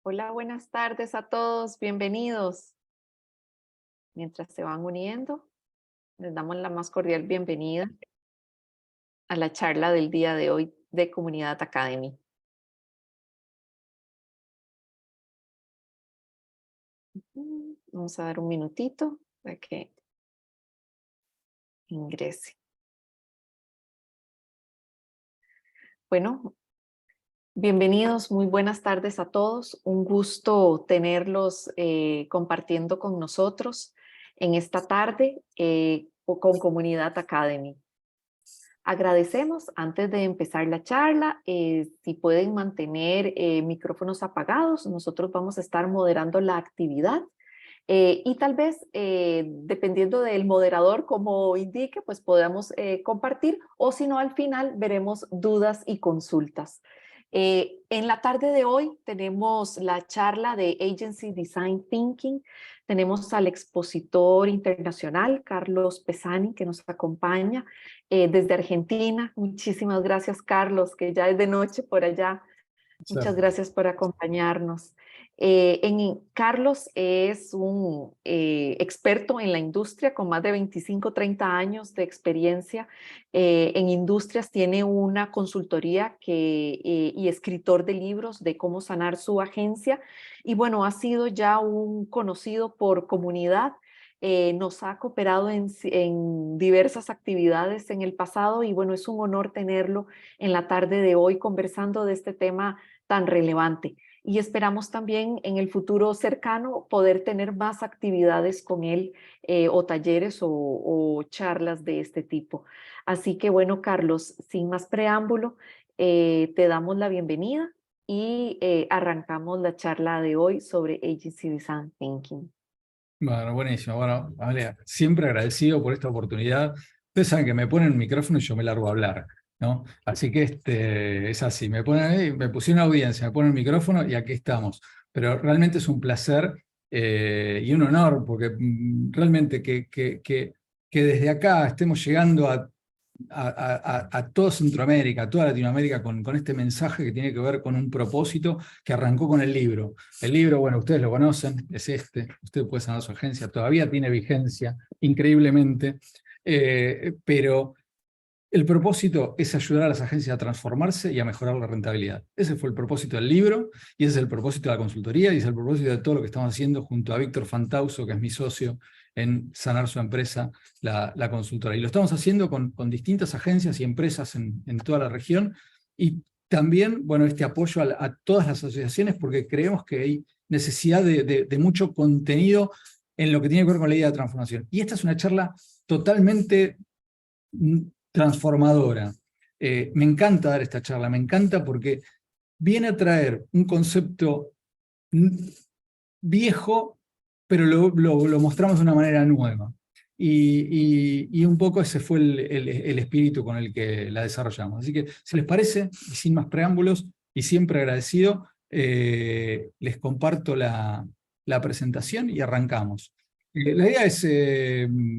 Hola, buenas tardes a todos, bienvenidos. Mientras se van uniendo, les damos la más cordial bienvenida a la charla del día de hoy de Comunidad Academy. Vamos a dar un minutito para que ingrese. Bueno, bienvenidos, muy buenas tardes a todos. Un gusto tenerlos compartiendo con nosotros en esta tarde con Comunidad Academy. Agradecemos antes de empezar la charla, si pueden mantener micrófonos apagados, nosotros vamos a estar moderando la actividad y tal vez dependiendo del moderador como indique, pues podamos compartir o si no al final veremos dudas y consultas. En la tarde de hoy tenemos la charla de Agency Design Thinking. Tenemos al expositor internacional, Carlos Pesani, que nos acompaña desde Argentina. Muchísimas gracias, Carlos, que ya es de noche por allá. Muchas gracias por acompañarnos. Carlos es un experto en la industria con más de 25, 30 años de experiencia en industrias. Tiene una consultoría y escritor de libros de cómo sanar su agencia. Y bueno, ha sido ya un conocido por comunidad. Nos ha cooperado en diversas actividades en el pasado y bueno, es un honor tenerlo en la tarde de hoy conversando de este tema tan relevante. Y esperamos también en el futuro cercano poder tener más actividades con él o talleres o charlas de este tipo. Así que bueno, Carlos, sin más preámbulo, te damos la bienvenida y arrancamos la charla de hoy sobre Agency Design Thinking. Bueno, buenísimo. Bueno, Amalia, siempre agradecido por esta oportunidad. Ustedes saben que me ponen el micrófono y yo me largo a hablar, ¿no? Así que es así. Me ponen ahí, me pusieron una audiencia, me ponen el micrófono y aquí estamos. Pero realmente es un placer y un honor, porque realmente que desde acá estemos llegando a toda Centroamérica, a toda Latinoamérica con este mensaje que tiene que ver con un propósito que arrancó con el libro. El libro, bueno, ustedes lo conocen, es este, usted puede sanar su agencia, todavía tiene vigencia, increíblemente, pero el propósito es ayudar a las agencias a transformarse y a mejorar la rentabilidad. Ese fue el propósito del libro, y ese es el propósito de la consultoría, y es el propósito de todo lo que estamos haciendo junto a Víctor Fantauso, que es mi socio en sanar su empresa, la consultora. Y lo estamos haciendo con distintas agencias y empresas en toda la región, y también, bueno, este apoyo a todas las asociaciones, porque creemos que hay necesidad de mucho contenido en lo que tiene que ver con la idea de transformación. Y esta es una charla totalmente transformadora. Me encanta dar esta charla, me encanta porque viene a traer un concepto viejo, pero lo mostramos de una manera nueva. Y un poco ese fue el espíritu con el que la desarrollamos. Así que, si les parece, y sin más preámbulos, y siempre agradecido, les comparto la presentación y arrancamos. La idea es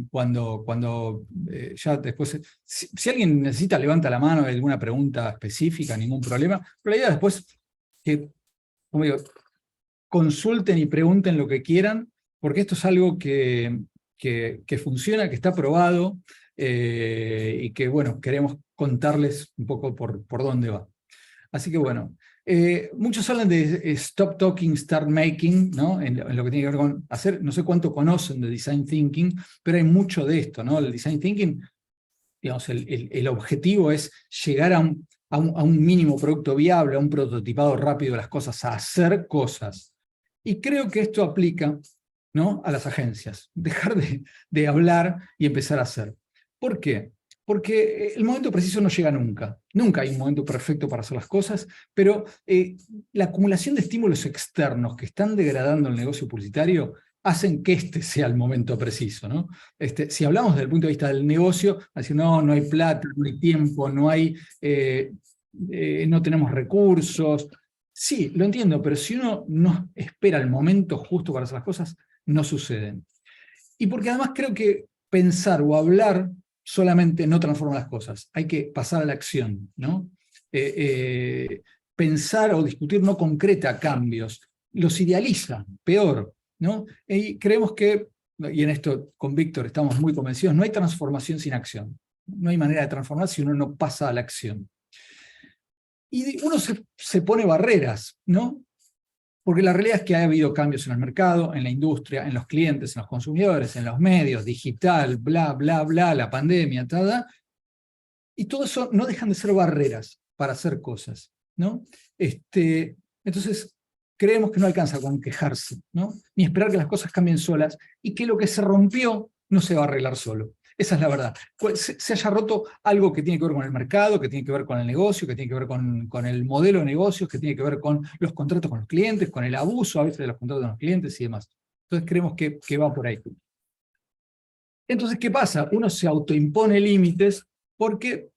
cuando ya después, si alguien necesita, levanta la mano, hay alguna pregunta específica, ningún problema, pero la idea después que, como digo, consulten y pregunten lo que quieran, porque esto es algo que funciona, que está probado, y que, bueno, queremos contarles un poco por dónde va. Así que, bueno, muchos hablan de stop talking, start making, ¿no? En lo que tiene que ver con hacer, no sé cuánto conocen de design thinking, pero hay mucho de esto, ¿no? El design thinking, digamos, el objetivo es llegar a un mínimo producto viable, a un prototipado rápido de las cosas, a hacer cosas. Y creo que esto aplica, ¿no?, a las agencias. Dejar de hablar y empezar a hacer. ¿Por qué? Porque el momento preciso no llega nunca. Nunca hay un momento perfecto para hacer las cosas, pero la acumulación de estímulos externos que están degradando el negocio publicitario hacen que este sea el momento preciso, ¿no? Si hablamos desde el punto de vista del negocio, decir, no hay plata, no hay tiempo, no tenemos recursos. Sí, lo entiendo, pero si uno no espera el momento justo para hacer las cosas, no suceden. Y porque además creo que pensar o hablar solamente no transforma las cosas, hay que pasar a la acción, ¿no? Pensar o discutir no concreta cambios, los idealiza, peor, ¿no? Y creemos que, y en esto con Víctor estamos muy convencidos, no hay transformación sin acción. No hay manera de transformar si uno no pasa a la acción. Y uno se pone barreras, ¿no? Porque la realidad es que ha habido cambios en el mercado, en la industria, en los clientes, en los consumidores, en los medios, digital, bla, bla, bla, la pandemia, y todo eso no dejan de ser barreras para hacer cosas, ¿no? Entonces, creemos que no alcanza con quejarse, ¿no? Ni esperar que las cosas cambien solas, y que lo que se rompió no se va a arreglar solo. Esa es la verdad. Se haya roto algo que tiene que ver con el mercado, que tiene que ver con el negocio, que tiene que ver con el modelo de negocios, que tiene que ver con los contratos con los clientes, con el abuso a veces de los contratos con los clientes y demás. Entonces creemos que va por ahí. Entonces, ¿qué pasa? Uno se autoimpone límites porque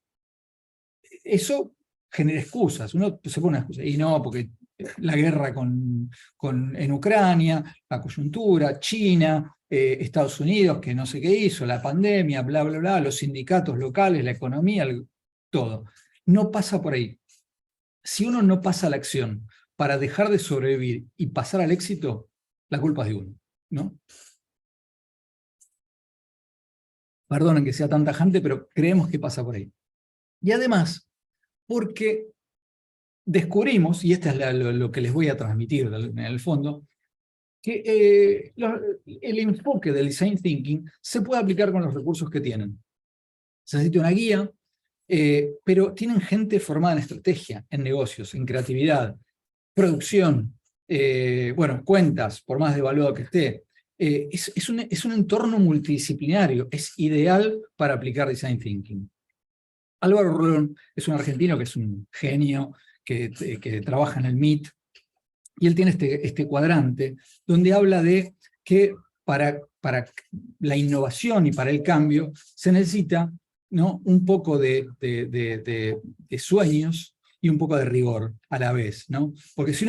eso genera excusas. Uno se pone una excusa. Y no, porque la guerra en Ucrania, la coyuntura, China, Estados Unidos, que no sé qué hizo, la pandemia, bla, bla, bla, los sindicatos locales, la economía, todo. No pasa por ahí. Si uno no pasa a la acción para dejar de sobrevivir y pasar al éxito, la culpa es de uno, ¿no? Perdonen que sea tan tajante, pero creemos que pasa por ahí. Y además, porque descubrimos, y esto es lo que les voy a transmitir en el fondo, que el enfoque del design thinking se puede aplicar con los recursos que tienen. Se necesita una guía, pero tienen gente formada en estrategia, en negocios, en creatividad, producción, bueno, cuentas, por más devaluado que esté. Es un entorno multidisciplinario, es ideal para aplicar design thinking. Álvaro Rolón es un argentino que es un genio, que trabaja en el MIT, y él tiene este cuadrante donde habla de que para la innovación y para el cambio se necesita, ¿no?, un poco de sueños y un poco de rigor a la vez, ¿no? Porque si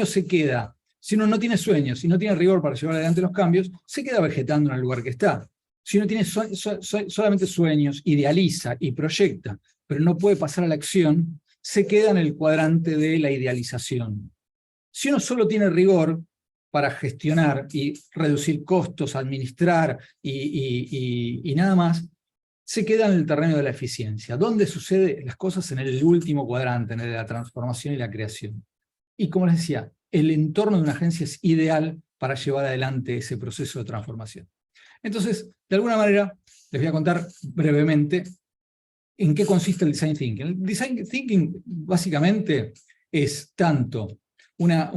uno no tiene sueños y no tiene rigor para llevar adelante los cambios, se queda vegetando en el lugar que está. Si uno tiene solamente sueños, idealiza y proyecta, pero no puede pasar a la acción, se queda en el cuadrante de la idealización. Si uno solo tiene rigor para gestionar y reducir costos, administrar y nada más, se queda en el terreno de la eficiencia. ¿Dónde suceden las cosas? En el último cuadrante, en el de la transformación y la creación. Y como les decía, el entorno de una agencia es ideal para llevar adelante ese proceso de transformación. Entonces, de alguna manera, les voy a contar brevemente en qué consiste el design thinking. El design thinking básicamente es tanto ya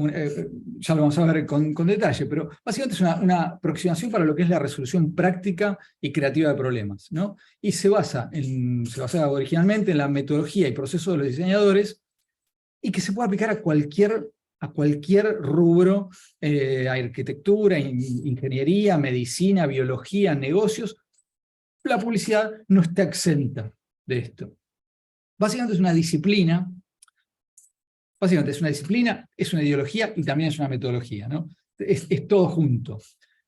lo vamos a ver con detalle, pero básicamente es una aproximación para lo que es la resolución práctica y creativa de problemas, ¿no? Y se basaba originalmente en la metodología y proceso de los diseñadores, y que se puede aplicar a cualquier rubro, arquitectura, ingeniería, medicina, biología, negocios. La publicidad no está exenta de esto. Básicamente es una disciplina. Básicamente es una disciplina, es una ideología y también es una metodología, ¿no? Es todo junto.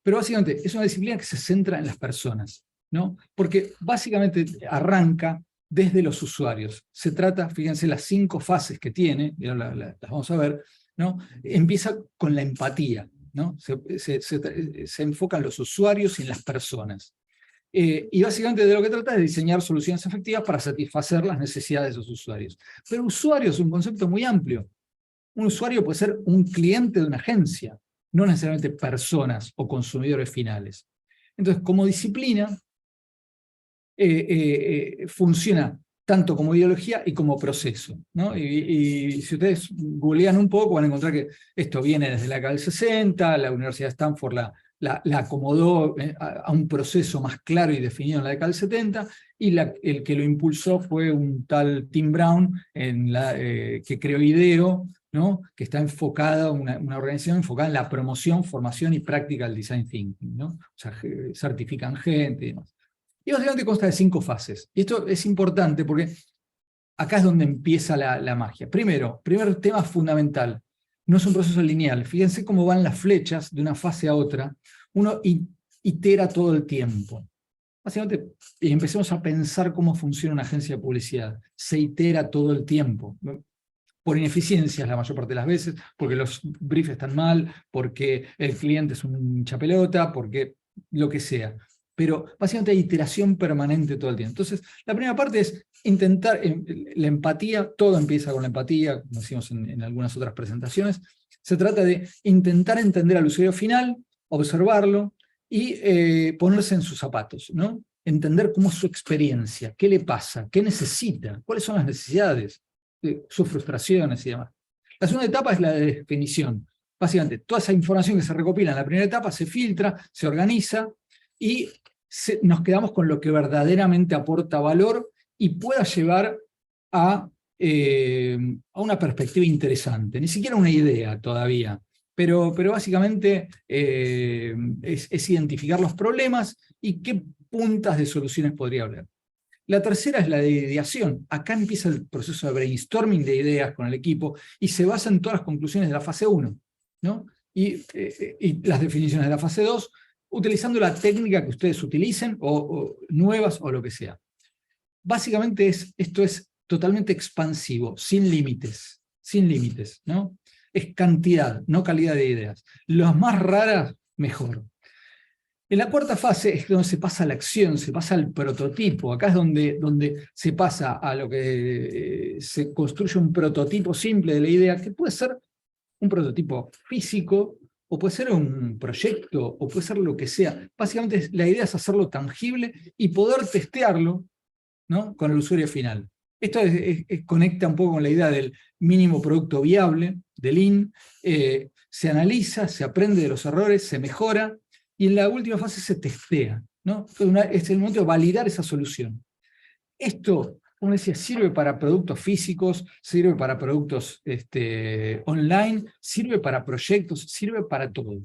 Pero básicamente es una disciplina que se centra en las personas, ¿no? Porque básicamente arranca desde los usuarios. Se trata, fíjense, las 5 fases que tiene, las vamos a ver, ¿no? Empieza con la empatía, ¿no? Se enfoca en los usuarios y en las personas. Y básicamente de lo que trata es de diseñar soluciones efectivas para satisfacer las necesidades de esos usuarios. Pero usuario es un concepto muy amplio. Un usuario puede ser un cliente de una agencia, no necesariamente personas o consumidores finales. Entonces, como disciplina, funciona tanto como ideología y como proceso, ¿no? Y si ustedes googlean un poco, van a encontrar que esto viene desde la década del 60, la Universidad de Stanford la acomodó a un proceso más claro y definido en la década del 70, y el que lo impulsó fue un tal Tim Brown, que creó IDEO, ¿no? Que está enfocada, una organización enfocada en la promoción, formación y práctica del design thinking, ¿no? O sea, certifican gente y demás. Y básicamente consta de 5 fases. Y esto es importante porque acá es donde empieza la magia. Primero, primer tema fundamental, no es un proceso lineal. Fíjense cómo van las flechas de una fase a otra. Uno itera todo el tiempo. Básicamente, empecemos a pensar cómo funciona una agencia de publicidad. Se itera todo el tiempo. Por ineficiencias la mayor parte de las veces, porque los briefs están mal, porque el cliente es un chapelota, porque lo que sea. Pero básicamente hay iteración permanente todo el tiempo. Entonces, la primera parte es intentar, la empatía, todo empieza con la empatía, como decimos en algunas otras presentaciones. Se trata de intentar entender al usuario final, observarlo y ponerse en sus zapatos, ¿no? Entender cómo es su experiencia, qué le pasa, qué necesita, cuáles son las necesidades, sus frustraciones y demás. La segunda etapa es la de definición. Básicamente, toda esa información que se recopila en la primera etapa se filtra, se organiza y nos quedamos con lo que verdaderamente aporta valor y pueda llevar a una perspectiva interesante. Ni siquiera una idea todavía, pero básicamente es identificar los problemas y qué puntas de soluciones podría haber. La tercera es la de ideación. Acá empieza el proceso de brainstorming de ideas con el equipo y se basa en todas las conclusiones de la fase 1, ¿no? Y las definiciones de la fase 2, utilizando la técnica que ustedes utilicen, o nuevas, o lo que sea. Básicamente esto es totalmente expansivo, sin límites, ¿no? Es cantidad, no calidad de ideas. Las más raras, mejor. En la cuarta fase es donde se pasa a la acción, se pasa al prototipo. Acá es donde se pasa a lo que se construye un prototipo simple de la idea, que puede ser un prototipo físico, o puede ser un proyecto, o puede ser lo que sea. Básicamente la idea es hacerlo tangible y poder testearlo, ¿no?, con el usuario final. Esto conecta un poco con la idea del mínimo producto viable, del Lean. Se analiza, se aprende de los errores, se mejora, y en la última fase se testea, ¿no? Es el momento de validar esa solución. Esto, como decía, sirve para productos físicos, sirve para productos online, sirve para proyectos, sirve para todo.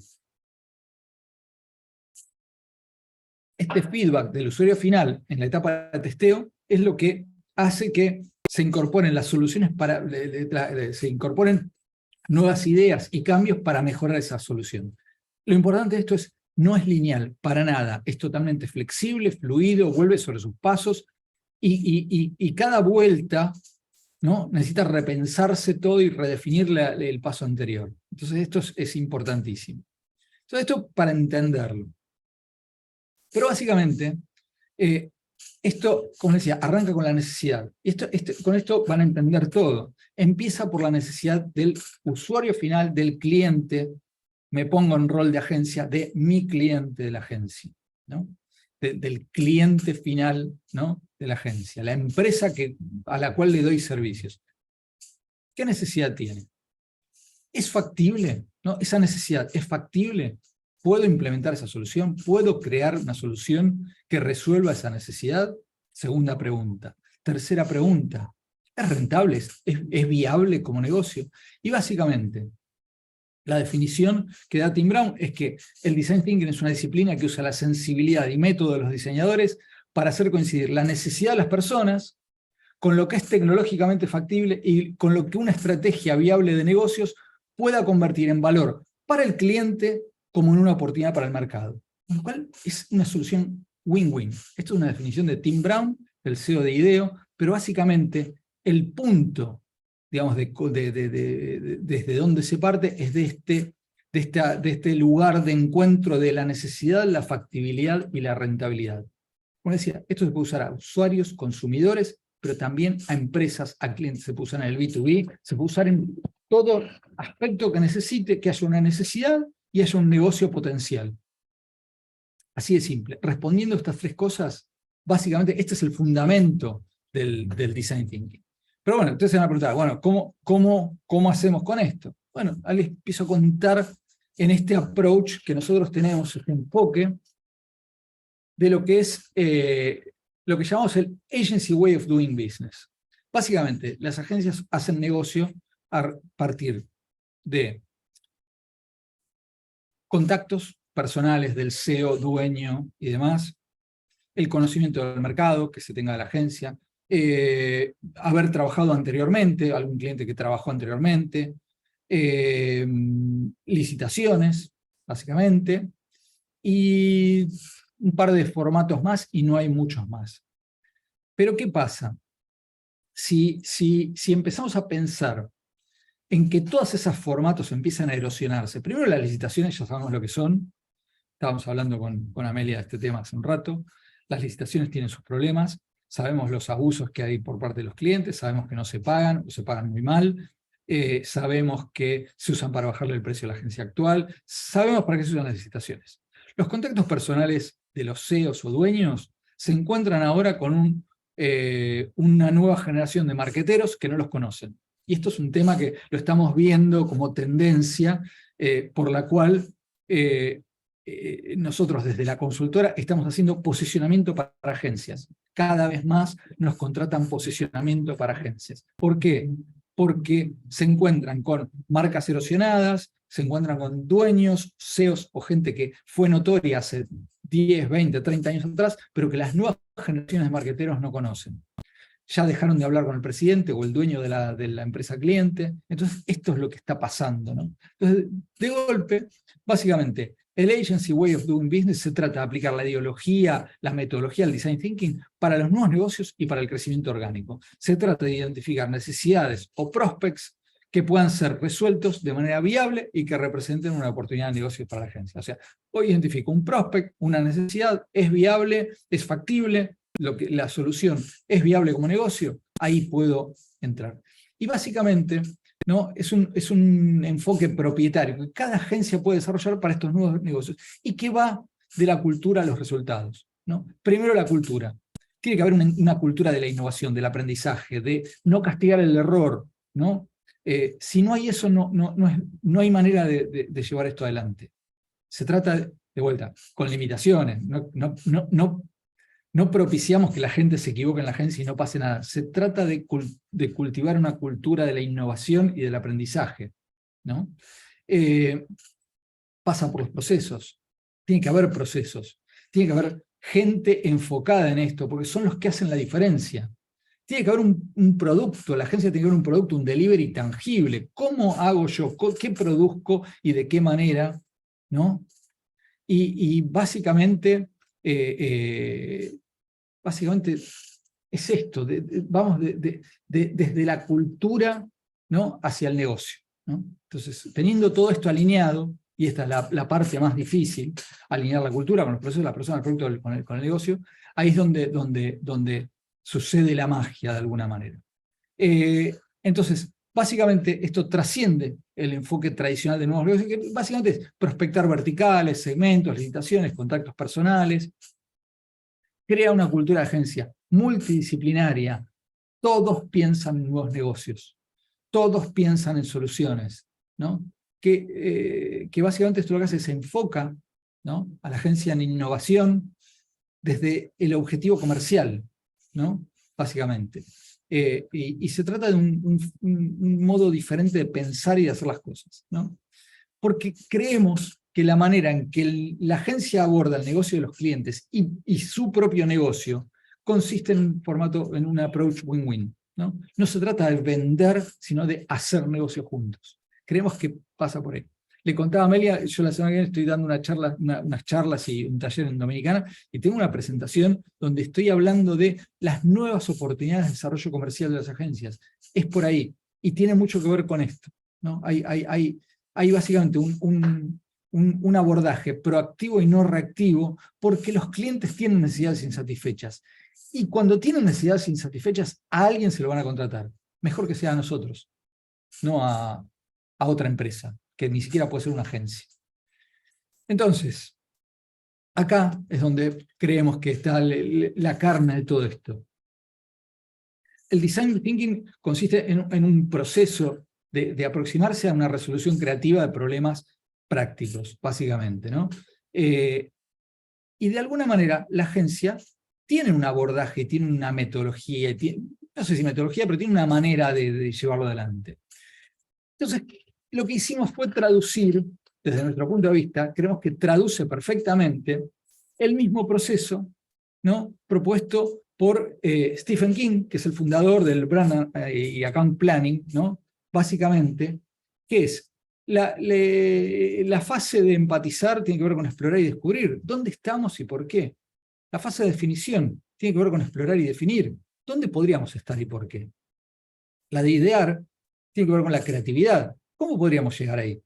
Este feedback del usuario final en la etapa de testeo es lo que hace que se incorporen las soluciones se incorporen nuevas ideas y cambios para mejorar esa solución. Lo importante de esto no es lineal, para nada, es totalmente flexible, fluido, vuelve sobre sus pasos, y cada vuelta, ¿no?, necesita repensarse todo y redefinir el paso anterior. Entonces esto es importantísimo. Entonces esto para entenderlo. Pero básicamente, esto, como decía, arranca con la necesidad. Y con esto van a entender todo. Empieza por la necesidad del usuario final, del cliente. Me pongo en rol de agencia, de mi cliente de la agencia, ¿no? Del cliente final, ¿no?, de la agencia, la empresa a la cual le doy servicios. ¿Qué necesidad tiene? ¿Es factible? ¿No? ¿Esa necesidad es factible? ¿Puedo implementar esa solución? ¿Puedo crear una solución que resuelva esa necesidad? Segunda pregunta. Tercera pregunta. ¿Es rentable? ¿Es viable como negocio? Y básicamente, la definición que da Tim Brown es que el design thinking es una disciplina que usa la sensibilidad y método de los diseñadores para hacer coincidir la necesidad de las personas con lo que es tecnológicamente factible y con lo que una estrategia viable de negocios pueda convertir en valor para el cliente como en una oportunidad para el mercado. Con lo cual es una solución win-win. Esto es una definición de Tim Brown, el CEO de IDEO, pero básicamente el punto, digamos, desde donde se parte es de este lugar de encuentro de la necesidad, la factibilidad y la rentabilidad. Como decía, esto se puede usar a usuarios, consumidores, pero también a empresas, a clientes. Se puede usar en el B2B, se puede usar en todo aspecto que necesite, que haya una necesidad y haya un negocio potencial. Así de simple. Respondiendo a estas 3 cosas, básicamente este es el fundamento del design thinking. Pero bueno, ustedes se van a preguntar, bueno, ¿cómo hacemos con esto? Bueno, ahí les empiezo a contar en este approach que nosotros tenemos, este enfoque, de lo que es lo que llamamos el Agency Way of Doing Business. Básicamente, las agencias hacen negocio a partir de contactos personales del CEO, dueño y demás, el conocimiento del mercado que se tenga de la agencia, haber trabajado anteriormente, algún cliente que trabajó anteriormente, licitaciones, básicamente, y un par de formatos más, y no hay muchos más. Pero ¿qué pasa? Si empezamos a pensar en que todos esos formatos empiezan a erosionarse, primero las licitaciones ya sabemos lo que son, estábamos hablando con Amelia de este tema hace un rato, las licitaciones tienen sus problemas, sabemos los abusos que hay por parte de los clientes, sabemos que no se pagan o se pagan muy mal, sabemos que se usan para bajarle el precio a la agencia actual, sabemos para qué se usan las licitaciones. Los contactos personales de los CEOs o dueños se encuentran ahora con una nueva generación de marqueteros que no los conocen. Y esto es un tema que lo estamos viendo como tendencia por la cual nosotros desde la consultora estamos haciendo posicionamiento para agencias. Cada vez más nos contratan posicionamiento para agencias. ¿Por qué? Porque se encuentran con marcas erosionadas, se encuentran con dueños, CEOs o gente que fue notoria hace 10, 20, 30 años atrás, pero que las nuevas generaciones de marqueteros no conocen. Ya dejaron de hablar con el presidente o el dueño de la empresa cliente. Entonces, esto es lo que está pasando, ¿no? Entonces, de golpe, básicamente, el Agency Way of Doing Business se trata de aplicar la ideología, la metodología, el design thinking para los nuevos negocios y para el crecimiento orgánico. Se trata de identificar necesidades o prospects que puedan ser resueltos de manera viable y que representen una oportunidad de negocio para la agencia. O sea, hoy identifico un prospect, una necesidad, es viable, es factible, la solución es viable como negocio, ahí puedo entrar. Y básicamente, ¿no? es un enfoque propietario que cada agencia puede desarrollar para estos nuevos negocios y que va de la cultura a los resultados, ¿no? Primero la cultura. Tiene que haber una cultura de la innovación, del aprendizaje, de no castigar el error, ¿no? Si no hay eso, no hay manera de llevar esto adelante. Se trata, de vuelta, con limitaciones, no propiciamos que la gente se equivoque en la agencia y no pase nada. Se trata de cultivar una cultura de la innovación y del aprendizaje, ¿no? Pasa por los procesos. Tiene que haber procesos. Tiene que haber gente enfocada en esto, porque son los que hacen la diferencia. Tiene que haber un producto, la agencia tiene que haber un producto, un delivery tangible. ¿Cómo hago yo? ¿Qué produzco y de qué manera? ¿No? Y básicamente, básicamente es esto, vamos desde la cultura, ¿no? Hacia el negocio, ¿no? Entonces, teniendo todo esto alineado, y esta es la parte más difícil, alinear la cultura con los procesos, la persona, el producto con el negocio, ahí es donde sucede la magia de alguna manera. Entonces, básicamente esto trasciende el enfoque tradicional de nuevos negocios, que básicamente es prospectar verticales, segmentos, licitaciones, contactos personales. Crea una cultura de agencia multidisciplinaria. Todos piensan en nuevos negocios. Todos piensan en soluciones, ¿no? Que básicamente esto lo que hace es se enfoca, ¿no? A la agencia en innovación desde el objetivo comercial, ¿no? Básicamente. Y se trata de un modo diferente de pensar y de hacer las cosas, ¿no? Porque creemos que la manera en que la agencia aborda el negocio de los clientes y su propio negocio consiste en un formato, en un approach win-win, ¿no? No se trata de vender, sino de hacer negocios juntos. Creemos que pasa por ahí. Le contaba a Amelia, yo la semana que viene estoy dando unas charlas y un taller en Dominicana, y tengo una presentación donde estoy hablando de las nuevas oportunidades de desarrollo comercial de las agencias. Es por ahí, y tiene mucho que ver con esto, ¿no? Hay básicamente un abordaje proactivo y no reactivo, porque los clientes tienen necesidades insatisfechas. Y cuando tienen necesidades insatisfechas, a alguien se lo van a contratar. Mejor que sea a nosotros, no a otra empresa, que ni siquiera puede ser una agencia. Entonces, acá es donde creemos que está la carne de todo esto. El design thinking consiste en un proceso de aproximarse a una resolución creativa de problemas prácticos, básicamente, ¿no? Y de alguna manera la agencia tiene un abordaje, tiene una metodología, no sé si metodología, pero tiene una manera de llevarlo adelante. Entonces, lo que hicimos fue traducir, desde nuestro punto de vista, creemos que traduce perfectamente el mismo proceso, ¿no?, propuesto por Stephen King, que es el fundador del Brand y Account Planning, ¿no?, básicamente, que es la fase de empatizar tiene que ver con explorar y descubrir dónde estamos y por qué. La fase de definición tiene que ver con explorar y definir dónde podríamos estar y por qué. La de idear tiene que ver con la creatividad. ¿Cómo podríamos llegar ahí?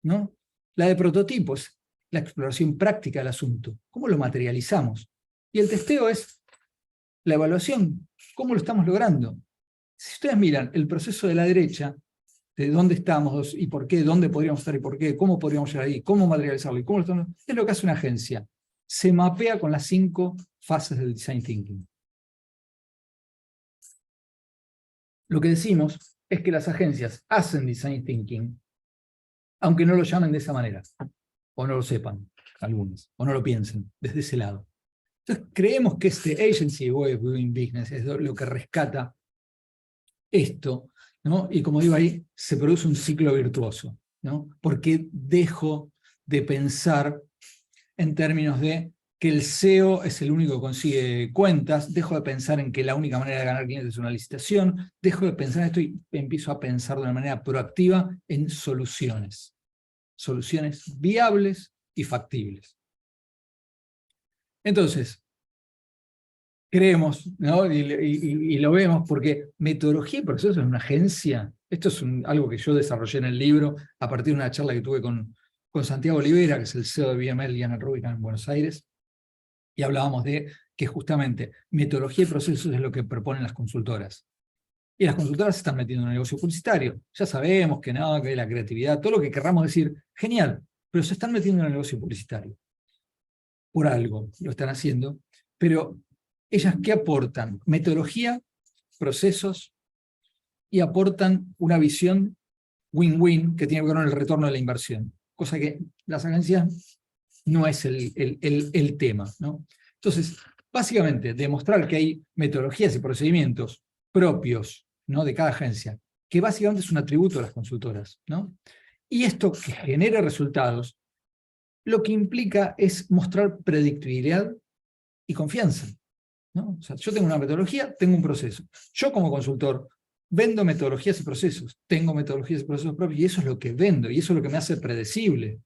¿No? La de prototipos, la exploración práctica del asunto. ¿Cómo lo materializamos? Y el testeo es la evaluación. ¿Cómo lo estamos logrando? Si ustedes miran el proceso de la derecha, de dónde estamos y por qué, dónde podríamos estar y por qué, cómo podríamos llegar ahí, cómo materializarlo y cómo lo estamos, es lo que hace una agencia. Se mapea con las 5 fases del design thinking. Lo que decimos es que las agencias hacen design thinking, aunque no lo llamen de esa manera, o no lo sepan algunos, o no lo piensen desde ese lado. Entonces creemos que este agency way of doing business es lo que rescata esto, ¿no? Y como digo ahí, se produce un ciclo virtuoso, ¿no? Porque dejo de pensar en términos de que el SEO es el único que consigue cuentas, dejo de pensar en que la única manera de ganar clientes es una licitación, dejo de pensar en esto y empiezo a pensar de una manera proactiva en soluciones. Soluciones viables y factibles. Entonces, creemos, ¿no?, y lo vemos porque metodología y procesos en una agencia, esto es algo que yo desarrollé en el libro a partir de una charla que tuve con Santiago Olivera, que es el CEO de BML y Ana Rubicam en Buenos Aires, y hablábamos de que justamente metodología y procesos es lo que proponen las consultoras. Y las consultoras se están metiendo en el negocio publicitario. Ya sabemos que no, que la creatividad, todo lo que querramos decir, genial, pero se están metiendo en el negocio publicitario. Por algo lo están haciendo, pero ellas ¿qué aportan? Metodología, procesos, y aportan una visión win-win que tiene que ver con el retorno de la inversión, cosa que las agencias no es el tema, ¿no? Entonces, básicamente, demostrar que hay metodologías y procedimientos propios, ¿no?, de cada agencia, que básicamente es un atributo de las consultoras, ¿no? Y esto que genere resultados, lo que implica es mostrar predictibilidad y confianza, ¿no? O sea, yo tengo una metodología, tengo un proceso. Yo como consultor vendo metodologías y procesos, tengo metodologías y procesos propios, y eso es lo que vendo, y eso es lo que me hace predecible.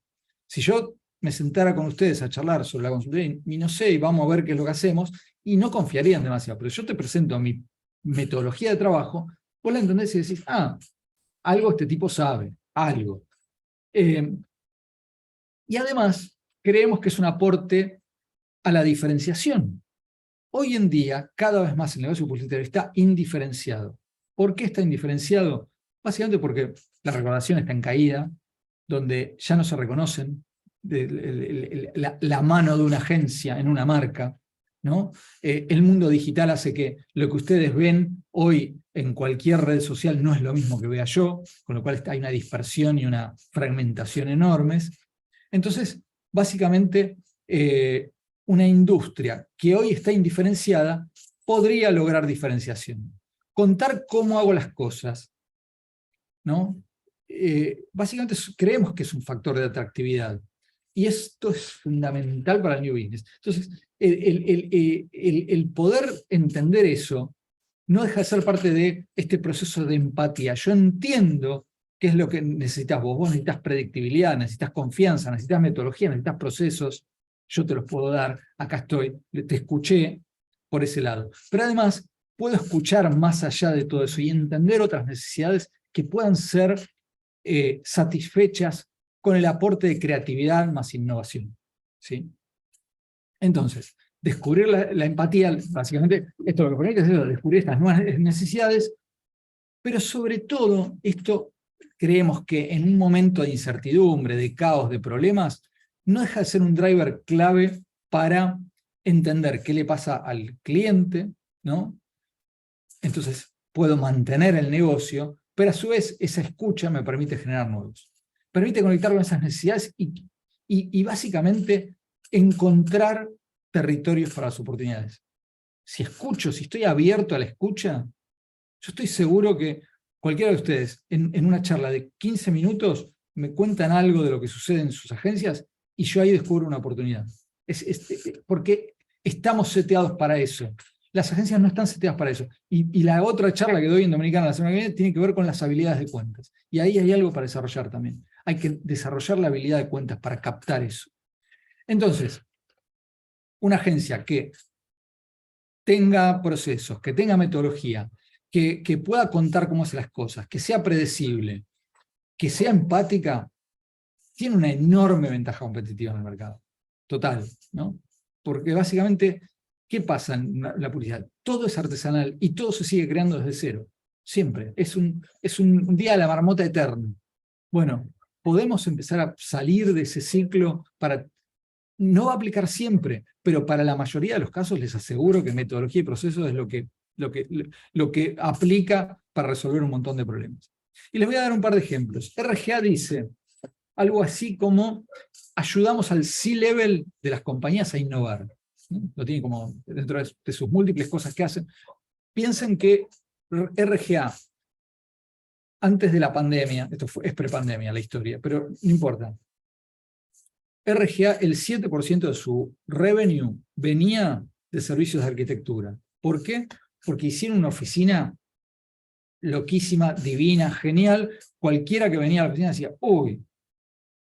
Si yo me sentara con ustedes a charlar sobre la consultoría y no sé, y vamos a ver qué es lo que hacemos, y no confiarían demasiado, pero yo te presento mi metodología de trabajo, vos la entendés y decís, ah, algo este tipo sabe, algo. Y además, creemos que es un aporte a la diferenciación. Hoy en día, cada vez más el negocio publicitario está indiferenciado. ¿Por qué está indiferenciado? Básicamente porque la recaudación está en caída, donde ya no se reconocen la mano de una agencia en una marca, ¿no? El mundo digital hace que lo que ustedes ven hoy en cualquier red social no es lo mismo que vea yo, con lo cual hay una dispersión y una fragmentación enormes. Entonces, básicamente, una industria que hoy está indiferenciada podría lograr diferenciación. Contar cómo hago las cosas, ¿no? Básicamente creemos que es un factor de atractividad. Y esto es fundamental para el New Business. Entonces, el poder entender eso no deja de ser parte de este proceso de empatía. Yo entiendo qué es lo que necesitas vos. Vos necesitas predictibilidad, necesitas confianza, necesitas metodología, necesitas procesos. Yo te los puedo dar, acá estoy, te escuché por ese lado. Pero además, puedo escuchar más allá de todo eso y entender otras necesidades que puedan ser satisfechas con el aporte de creatividad más innovación, ¿sí? Entonces, descubrir la empatía, básicamente, esto lo que permite es descubrir estas nuevas necesidades, pero sobre todo, esto creemos que en un momento de incertidumbre, de caos, de problemas, no deja de ser un driver clave para entender qué le pasa al cliente, ¿no? Entonces, puedo mantener el negocio, pero a su vez esa escucha me permite generar nuevos. Permite conectar con esas necesidades y básicamente encontrar territorios para las oportunidades. Si escucho, si estoy abierto a la escucha, yo estoy seguro que cualquiera de ustedes, en una charla de 15 minutos, me cuentan algo de lo que sucede en sus agencias y yo ahí descubro una oportunidad. Porque estamos seteados para eso. Las agencias no están seteadas para eso. Y la otra charla que doy en Dominicana la semana que viene tiene que ver con las habilidades de cuentas. Y ahí hay algo para desarrollar también. Hay que desarrollar la habilidad de cuentas para captar eso. Entonces, una agencia que tenga procesos, que tenga metodología, que pueda contar cómo hace las cosas, que sea predecible, que sea empática, tiene una enorme ventaja competitiva en el mercado. Total, ¿no? Porque básicamente, ¿qué pasa en la publicidad? Todo es artesanal y todo se sigue creando desde cero. Siempre. Es un día de la marmota eterno. Bueno, podemos empezar a salir de ese ciclo para... No va a aplicar siempre, pero para la mayoría de los casos les aseguro que metodología y procesos es lo que aplica para resolver un montón de problemas. Y les voy a dar un par de ejemplos. RGA dice algo así como: ayudamos al C-level de las compañías a innovar. ¿No? Lo tienen como dentro de sus múltiples cosas que hacen. Piensen que RGA, antes de la pandemia, es prepandemia la historia, pero no importa. RGA, el 7% de su revenue venía de servicios de arquitectura. ¿Por qué? Porque hicieron una oficina loquísima, divina, genial. Cualquiera que venía a la oficina decía: uy,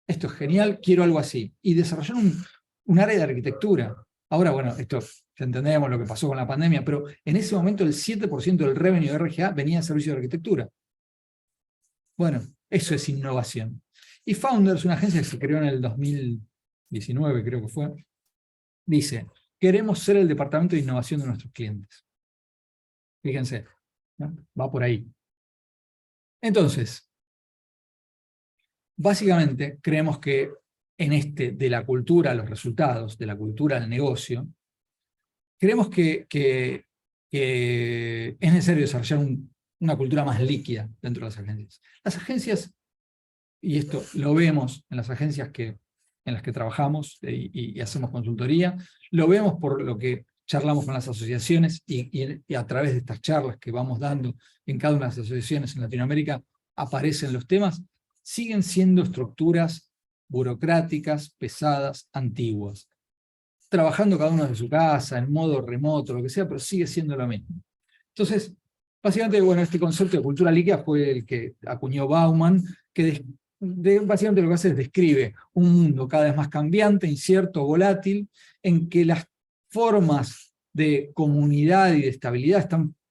esto es genial, quiero algo así. Y desarrollaron un área de arquitectura. Ahora, bueno, esto ya entendemos lo que pasó con la pandemia, pero en ese momento el 7% del revenue de RGA venía de servicios de arquitectura. Bueno, eso es innovación. Y Founders, una agencia que se creó en el 2019, creo que fue, dice: queremos ser el departamento de innovación de nuestros clientes. Fíjense, ¿no? Va por ahí. Entonces, básicamente creemos que en de la cultura a los resultados, de la cultura al negocio, creemos que es necesario desarrollar una cultura más líquida dentro de las agencias. Las agencias, y esto lo vemos en las agencias en las que trabajamos y hacemos consultoría, lo vemos por lo que charlamos con las asociaciones y a través de estas charlas que vamos dando en cada una de las asociaciones en Latinoamérica, aparecen los temas, siguen siendo estructuras burocráticas, pesadas, antiguas. Trabajando cada uno desde su casa, en modo remoto, lo que sea, pero sigue siendo lo mismo. Entonces, básicamente, bueno, este concepto de cultura líquida fue el que acuñó Bauman, que básicamente lo que hace es describe un mundo cada vez más cambiante, incierto, volátil, en que las formas de comunidad y de estabilidad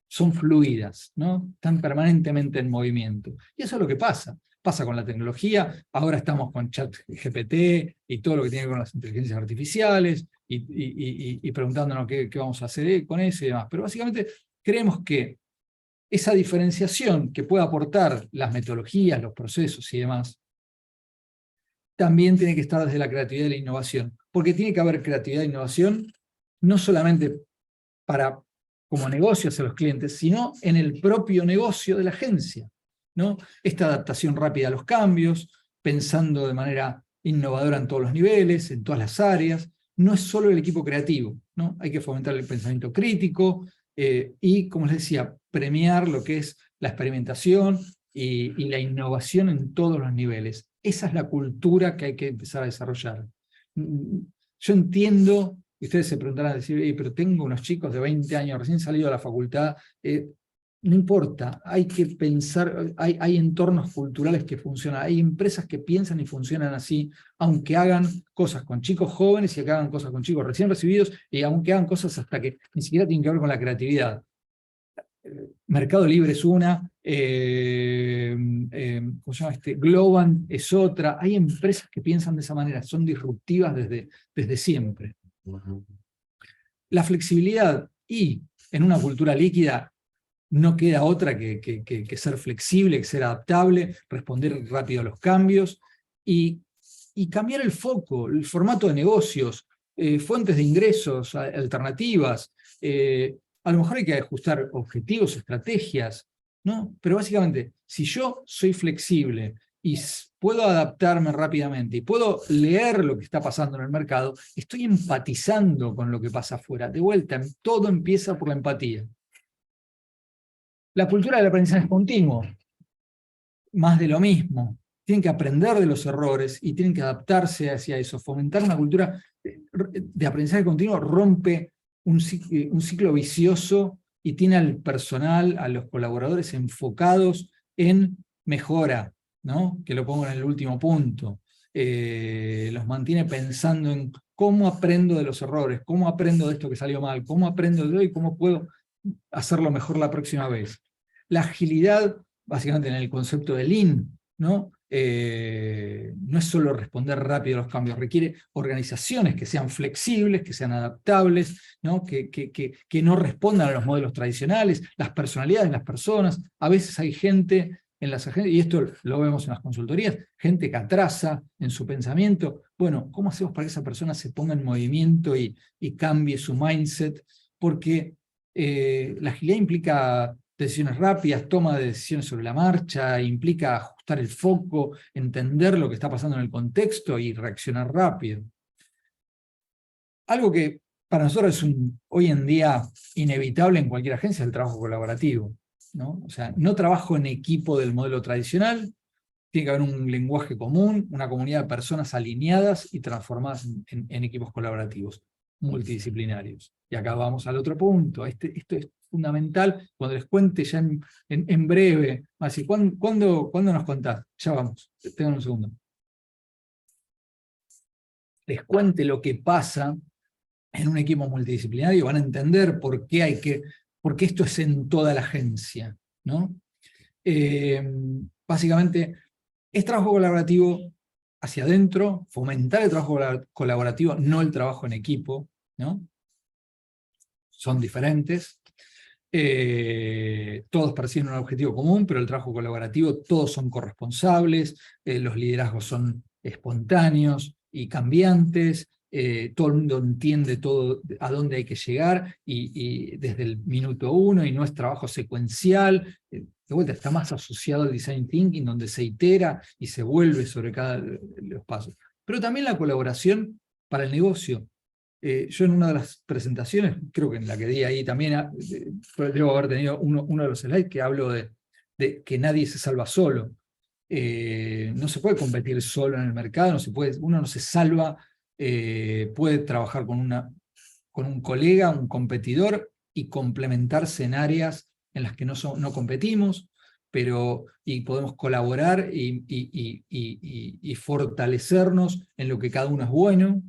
son fluidas, ¿no? Están permanentemente en movimiento. Y eso es lo que pasa. Pasa con la tecnología, ahora estamos con ChatGPT y todo lo que tiene que ver con las inteligencias artificiales, y preguntándonos qué vamos a hacer con eso y demás. Pero básicamente creemos que esa diferenciación que puede aportar las metodologías, los procesos y demás, también tiene que estar desde la creatividad y la innovación. Porque tiene que haber creatividad e innovación no solamente como negocio hacia los clientes, sino en el propio negocio de la agencia, ¿no? Esta adaptación rápida a los cambios, pensando de manera innovadora en todos los niveles, en todas las áreas. No es solo el equipo creativo, ¿no? Hay que fomentar el pensamiento crítico y, como les decía, premiar lo que es la experimentación y la innovación en todos los niveles. Esa es la cultura que hay que empezar a desarrollar. Yo entiendo, y ustedes se preguntarán, decir, pero tengo unos chicos de 20 años recién salidos de la facultad. No importa, hay que pensar, hay entornos culturales que funcionan, hay empresas que piensan y funcionan así, aunque hagan cosas con chicos jóvenes y que hagan cosas con chicos recién recibidos, y aunque hagan cosas hasta que ni siquiera tienen que ver con la creatividad. Mercado Libre es una, ¿cómo se llama Globant es otra. Hay empresas que piensan de esa manera, son disruptivas desde siempre. La flexibilidad y en una cultura líquida no queda otra que ser flexible, que ser adaptable, responder rápido a los cambios y cambiar el foco, el formato de negocios, fuentes de ingresos alternativas. A lo mejor hay que ajustar objetivos, estrategias, ¿no? Pero básicamente, si yo soy flexible y puedo adaptarme rápidamente y puedo leer lo que está pasando en el mercado, estoy empatizando con lo que pasa afuera. De vuelta, todo empieza por la empatía. La cultura del aprendizaje continuo. más de lo mismo. Tienen que aprender de los errores y tienen que adaptarse hacia eso. Fomentar una cultura de aprendizaje continuo rompe un ciclo vicioso y tiene al personal, a los colaboradores enfocados en mejora, ¿no? Que lo pongo en el último punto. Los mantiene pensando en cómo aprendo de los errores, cómo aprendo de esto que salió mal, cómo aprendo de hoy, cómo puedo hacerlo mejor la próxima vez. La agilidad, básicamente en el concepto de Lean, ¿no? No es solo responder rápido a los cambios, requiere organizaciones que sean flexibles, que sean adaptables, ¿no? Que no respondan a los modelos tradicionales, las personalidades de las personas. A veces hay gente en las agencias, y esto lo vemos en las consultorías, gente que atrasa en su pensamiento. Bueno, ¿cómo hacemos para que esa persona se ponga en movimiento y cambie su mindset? Porque la agilidad implica decisiones rápidas, toma de decisiones sobre la marcha, implica ajustar el foco, entender lo que está pasando en el contexto y reaccionar rápido. Algo que para nosotros es hoy en día inevitable en cualquier agencia es el trabajo colaborativo, ¿no? O sea, no trabajo en equipo del modelo tradicional, tiene que haber un lenguaje común, una comunidad de personas alineadas y transformadas en equipos colaborativos, multidisciplinarios. Y acá vamos al otro punto. Esto es fundamental. Cuando les cuente ya en breve, así, ¿cuándo nos contás? Ya vamos, tengan un segundo. Les cuente lo que pasa en un equipo multidisciplinario, van a entender por qué esto es en toda la agencia, ¿no? Básicamente, es trabajo colaborativo hacia adentro, fomentar el trabajo colaborativo, no el trabajo en equipo, ¿no? Son diferentes. Todos persiguen un objetivo común, pero el trabajo colaborativo, todos son corresponsables, los liderazgos son espontáneos y cambiantes, todo el mundo entiende todo a dónde hay que llegar y desde el minuto uno, y no es trabajo secuencial. De vuelta, está más asociado al design thinking, donde se itera y se vuelve sobre cada los pasos. Pero también la colaboración para el negocio. Yo en una de las presentaciones, creo que en la que di ahí también, debo haber tenido uno de los slides que hablo de que nadie se salva solo. No se puede competir solo en el mercado, uno no se salva, puede trabajar con un colega, un competidor, y complementarse en áreas en las que no competimos, y podemos colaborar y fortalecernos en lo que cada uno es bueno.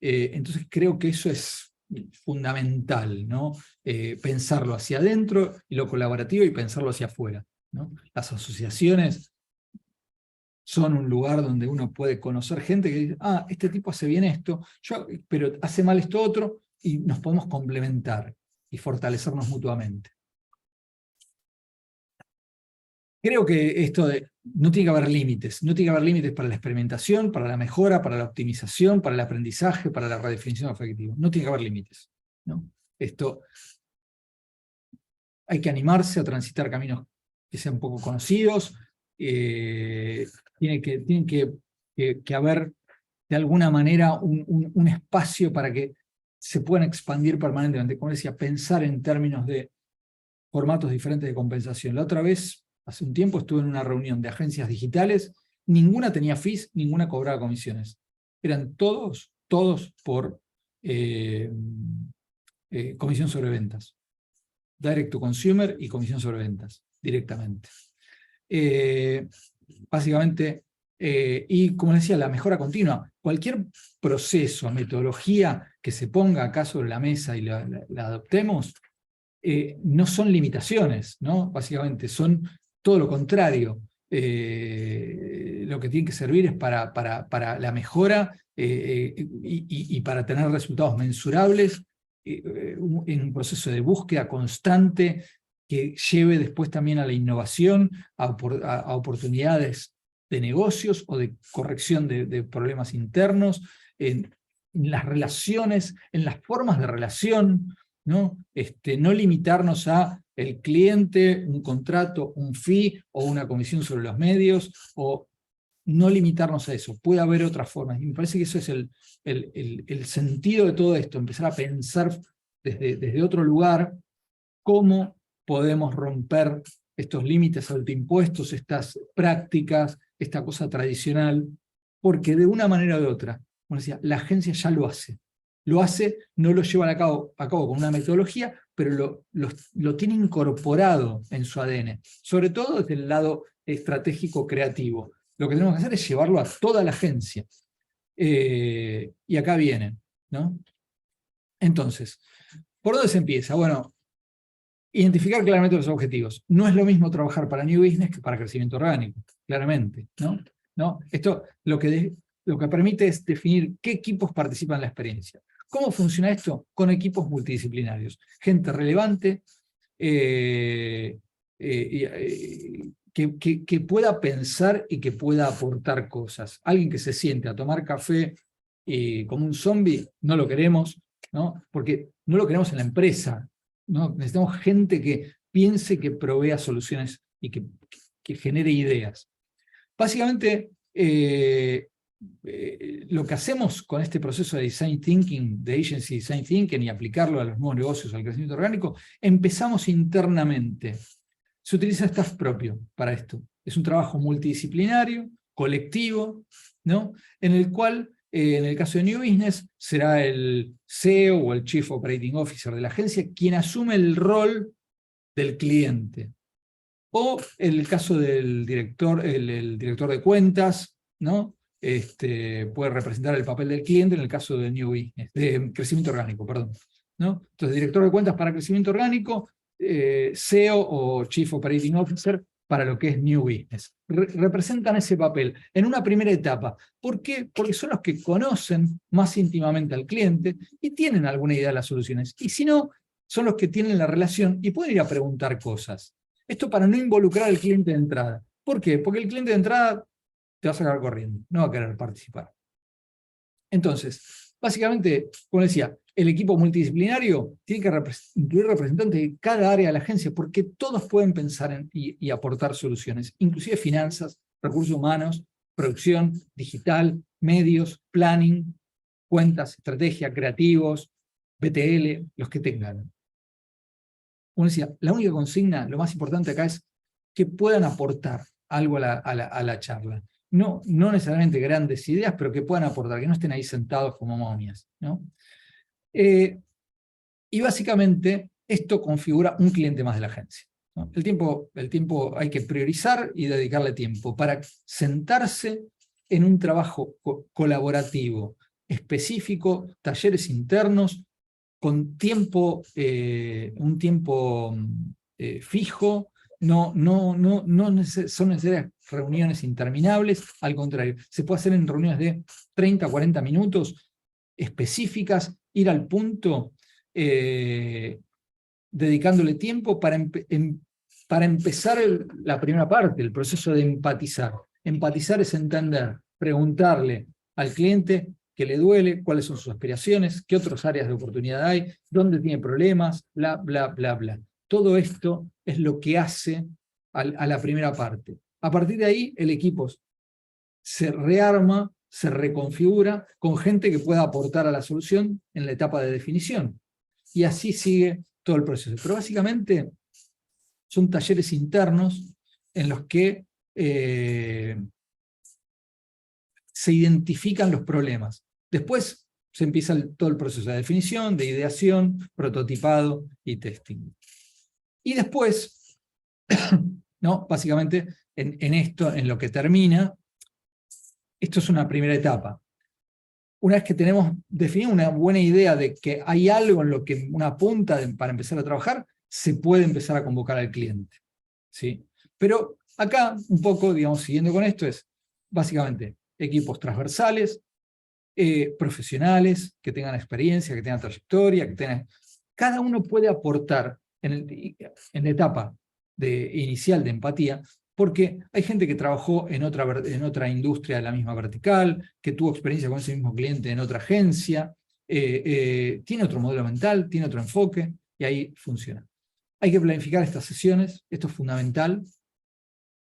Entonces creo que eso es fundamental, ¿no? Pensarlo hacia adentro y lo colaborativo, y pensarlo hacia afuera, ¿no? Las asociaciones son un lugar donde uno puede conocer gente que dice, este tipo hace bien esto, pero hace mal esto otro, y nos podemos complementar y fortalecernos mutuamente. Creo que esto no tiene que haber límites, no tiene que haber límites para la experimentación, para la mejora, para la optimización, para el aprendizaje, para la redefinición de objetivos. No tiene que haber límites, ¿no? Hay que animarse a transitar caminos que sean poco conocidos. Tiene que haber de alguna manera un espacio para que se puedan expandir permanentemente. Como decía, pensar en términos de formatos diferentes de compensación. La otra vez, hace un tiempo, estuve en una reunión de agencias digitales, ninguna tenía fees, ninguna cobraba comisiones. Eran todos por comisión sobre ventas. Direct to consumer y comisión sobre ventas, directamente. Básicamente, y como decía, la mejora continua. Cualquier proceso, metodología que se ponga acá sobre la mesa y la adoptemos, no son limitaciones, ¿no? Básicamente son todo lo contrario. Lo que tiene que servir es para la mejora y para tener resultados mensurables en un proceso de búsqueda constante que lleve después también a la innovación, a oportunidades de negocios o de corrección de problemas internos, en las relaciones, en las formas de relación, ¿no? No limitarnos a el cliente, un contrato, un fee o una comisión sobre los medios, o no limitarnos a eso. Puede haber otras formas. Y me parece que eso es el sentido de todo esto, empezar a pensar desde otro lugar cómo podemos romper estos límites autoimpuestos, estas prácticas, esta cosa tradicional, porque de una manera o de otra, como decía, la agencia ya lo hace. Lo hace, no lo lleva a cabo con una metodología, pero lo tiene incorporado en su ADN, sobre todo desde el lado estratégico creativo. Lo que tenemos que hacer es llevarlo a toda la agencia. Y acá viene, ¿no? Entonces, ¿por dónde se empieza? Bueno, identificar claramente los objetivos. No es lo mismo trabajar para New Business que para crecimiento orgánico, claramente, ¿no? ¿No? Esto lo que permite es definir qué equipos participan en la experiencia. ¿Cómo funciona esto? Con equipos multidisciplinarios. Gente relevante, que pueda pensar y que pueda aportar cosas. Alguien que se siente a tomar café como un zombie, no lo queremos, ¿no? Porque no lo queremos en la empresa, ¿no? Necesitamos gente que piense, que provea soluciones y que genere ideas. Básicamente, lo que hacemos con este proceso de design thinking, de agency design thinking, y aplicarlo a los nuevos negocios, al crecimiento orgánico, empezamos internamente. Se utiliza staff propio para esto. Es un trabajo multidisciplinario, colectivo, ¿no? En el cual, en el caso de New Business, será el CEO o el Chief Operating Officer de la agencia quien asume el rol del cliente. O en el caso del director, el director de cuentas, ¿no? Puede representar el papel del cliente en el caso de New Business, de crecimiento orgánico, perdón, ¿no? Entonces, director de cuentas para crecimiento orgánico, CEO o Chief Operating Officer para lo que es New Business. Representan ese papel en una primera etapa. ¿Por qué? Porque son los que conocen más íntimamente al cliente y tienen alguna idea de las soluciones. Y si no, son los que tienen la relación y pueden ir a preguntar cosas. Esto para no involucrar al cliente de entrada. ¿Por qué? Porque el cliente de entrada te va a sacar corriendo, no va a querer participar. Entonces, básicamente, como decía, el equipo multidisciplinario tiene que incluir representantes de cada área de la agencia, porque todos pueden pensar y aportar soluciones, inclusive finanzas, recursos humanos, producción, digital, medios, planning, cuentas, estrategia, creativos, BTL, los que tengan. Como decía, la única consigna, lo más importante acá es que puedan aportar algo a la charla. No necesariamente grandes ideas, pero que puedan aportar, que no estén ahí sentados como momias, ¿no? Y básicamente esto configura un cliente más de la agencia, ¿no? El tiempo hay que priorizar y dedicarle tiempo para sentarse en un trabajo colaborativo, específico, talleres internos, con tiempo, un tiempo fijo. No son necesarias reuniones interminables, al contrario, se puede hacer en reuniones de 30, 40 minutos específicas, ir al punto, dedicándole tiempo para empezar la primera parte, el proceso de empatizar. Empatizar es entender, preguntarle al cliente qué le duele, cuáles son sus aspiraciones, qué otras áreas de oportunidad hay, dónde tiene problemas, bla, bla, bla, bla. Todo esto es lo que hace a la primera parte. A partir de ahí, el equipo se rearma, se reconfigura con gente que pueda aportar a la solución en la etapa de definición. Y así sigue todo el proceso. Pero básicamente son talleres internos en los que se identifican los problemas. Después se empieza todo el proceso de definición, de ideación, prototipado y testing. Y después, ¿no? Básicamente, en esto, en lo que termina, esto es una primera etapa. Una vez que tenemos definido una buena idea de que hay algo en lo que una punta para empezar a trabajar, se puede empezar a convocar al cliente, ¿sí? Pero acá, un poco, digamos, siguiendo con esto, es básicamente equipos transversales, profesionales, que tengan experiencia, que tengan trayectoria, cada uno puede aportar en la etapa inicial de empatía, porque hay gente que trabajó en otra industria de la misma vertical, que tuvo experiencia con ese mismo cliente en otra agencia, tiene otro modelo mental, tiene otro enfoque, y ahí funciona. Hay que planificar estas sesiones, esto es fundamental.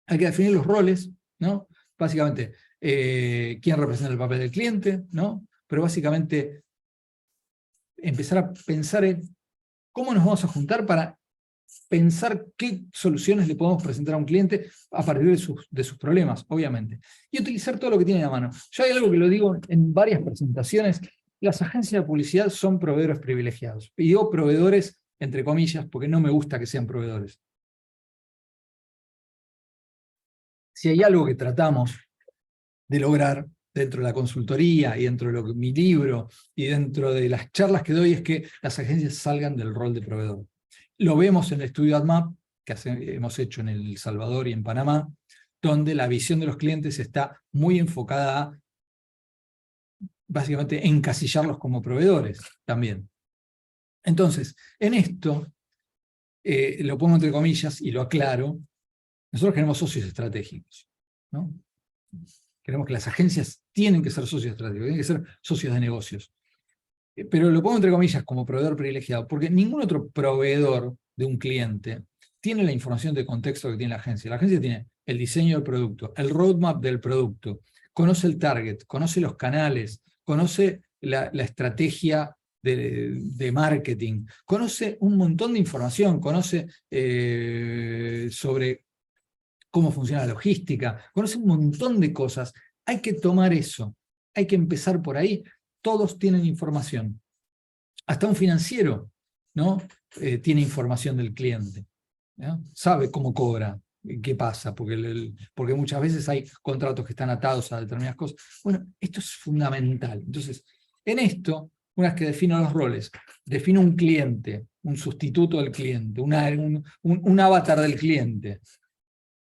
Hay que definir los roles, ¿no? Básicamente, quién representa el papel del cliente, ¿no? Pero básicamente empezar a pensar en cómo nos vamos a juntar para pensar qué soluciones le podemos presentar a un cliente a partir de sus problemas, obviamente. Y utilizar todo lo que tiene a mano. Yo hay algo que lo digo en varias presentaciones: las agencias de publicidad son proveedores privilegiados. Y digo proveedores entre comillas, porque no me gusta que sean proveedores. Si hay algo que tratamos de lograr dentro de la consultoría y dentro de mi libro y dentro de las charlas que doy, es que las agencias salgan del rol de proveedor. Lo vemos en el estudio AdMap que hemos hecho en El Salvador y en Panamá, donde la visión de los clientes está muy enfocada a, básicamente, encasillarlos como proveedores también. Entonces, en esto, lo pongo entre comillas y lo aclaro, nosotros queremos socios estratégicos, ¿no? Queremos que las agencias tienen que ser socios estratégicos, tienen que ser socios de negocios. Pero lo pongo entre comillas como proveedor privilegiado, porque ningún otro proveedor de un cliente tiene la información de contexto que tiene la agencia. La agencia tiene el diseño del producto, el roadmap del producto, conoce el target, conoce los canales, conoce la estrategia de marketing, conoce un montón de información, conoce sobre cómo funciona la logística, conoce un montón de cosas. Hay que tomar eso, hay que empezar por ahí. Todos tienen información. Hasta un financiero, ¿no? Tiene información del cliente, ¿no? Sabe cómo cobra, qué pasa, porque muchas veces hay contratos que están atados a determinadas cosas. Bueno, esto es fundamental. Entonces, en esto, una vez que defino los roles, defino un cliente, un sustituto del cliente, un avatar del cliente,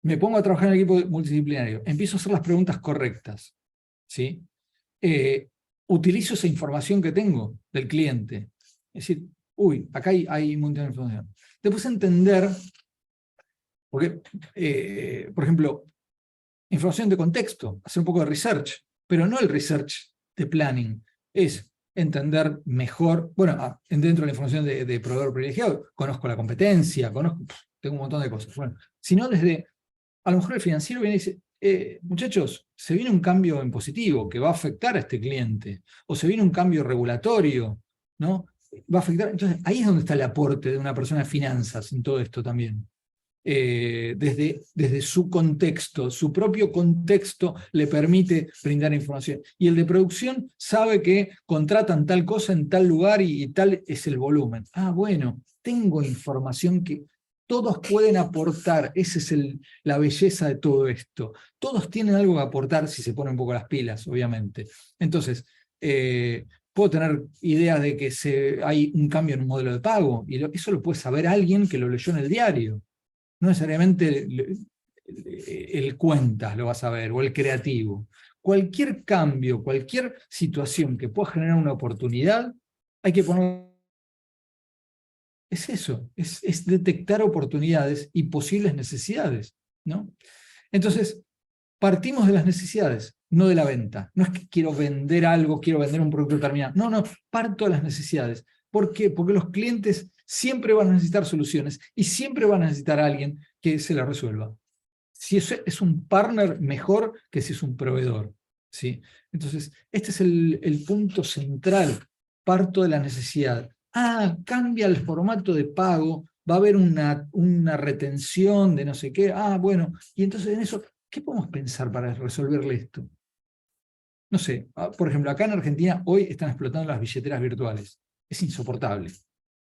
me pongo a trabajar en el equipo multidisciplinario, empiezo a hacer las preguntas correctas, ¿sí? Utilizo esa información que tengo del cliente. Es decir, uy, acá hay un montón de información. Después entender, porque, por ejemplo, información de contexto, hacer un poco de research, pero no el research de planning, es entender mejor, bueno, dentro de la información de proveedor privilegiado, conozco la competencia, tengo un montón de cosas. Bueno, sino desde, a lo mejor el financiero viene y dice, muchachos, se viene un cambio en positivo que va a afectar a este cliente, o se viene un cambio regulatorio, ¿no? Va a afectar. Entonces, ahí es donde está el aporte de una persona de finanzas en todo esto también. Desde su contexto, su propio contexto le permite brindar información. Y el de producción sabe que contratan tal cosa en tal lugar y tal es el volumen. Ah, bueno, tengo información que todos pueden aportar. Esa es la belleza de todo esto. Todos tienen algo que aportar si se ponen un poco las pilas, obviamente. Entonces, puedo tener ideas de que hay un cambio en un modelo de pago, y eso lo puede saber alguien que lo leyó en el diario. No necesariamente el cuentas lo vas a ver, o el creativo. Cualquier cambio, cualquier situación que pueda generar una oportunidad, hay que poner. Es eso, es detectar oportunidades y posibles necesidades, ¿no? Entonces, partimos de las necesidades, no de la venta. No es que quiero vender algo, quiero vender un producto terminado. No, no, parto de las necesidades. ¿Por qué? Porque los clientes siempre van a necesitar soluciones y siempre van a necesitar a alguien que se las resuelva. Si es un partner, mejor que si es un proveedor, ¿sí? Entonces, este es el punto central. Parto de la necesidad. Ah, cambia el formato de pago, va a haber una retención de no sé qué. Ah, bueno, y entonces en eso, ¿qué podemos pensar para resolverle esto? No sé, por ejemplo, acá en Argentina hoy están explotando las billeteras virtuales. Es insoportable.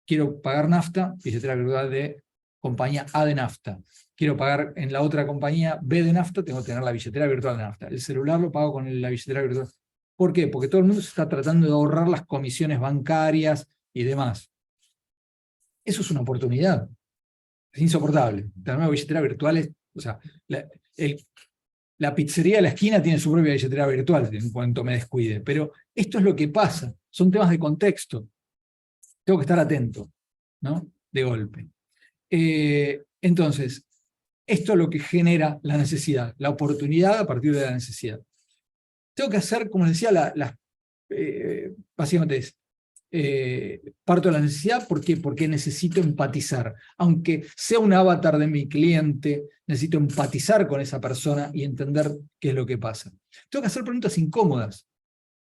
Quiero pagar nafta, billetera virtual de compañía A de nafta. Quiero pagar en la otra compañía B de nafta, tengo que tener la billetera virtual de nafta. El celular lo pago con la billetera virtual. ¿Por qué? Porque todo el mundo se está tratando de ahorrar las comisiones bancarias y demás. Eso es una oportunidad. Es insoportable. Tener una billetera virtual o sea, la pizzería de la esquina tiene su propia billetera virtual en cuanto me descuide. Pero esto es lo que pasa. Son temas de contexto. Tengo que estar atento, ¿no? De golpe. Entonces, esto es lo que genera la necesidad, la oportunidad a partir de la necesidad. Tengo que hacer, como les decía, básicamente es, parto de la necesidad. ¿Por qué? Porque necesito empatizar. Aunque sea un avatar de mi cliente, necesito empatizar con esa persona y entender qué es lo que pasa. Tengo que hacer preguntas incómodas,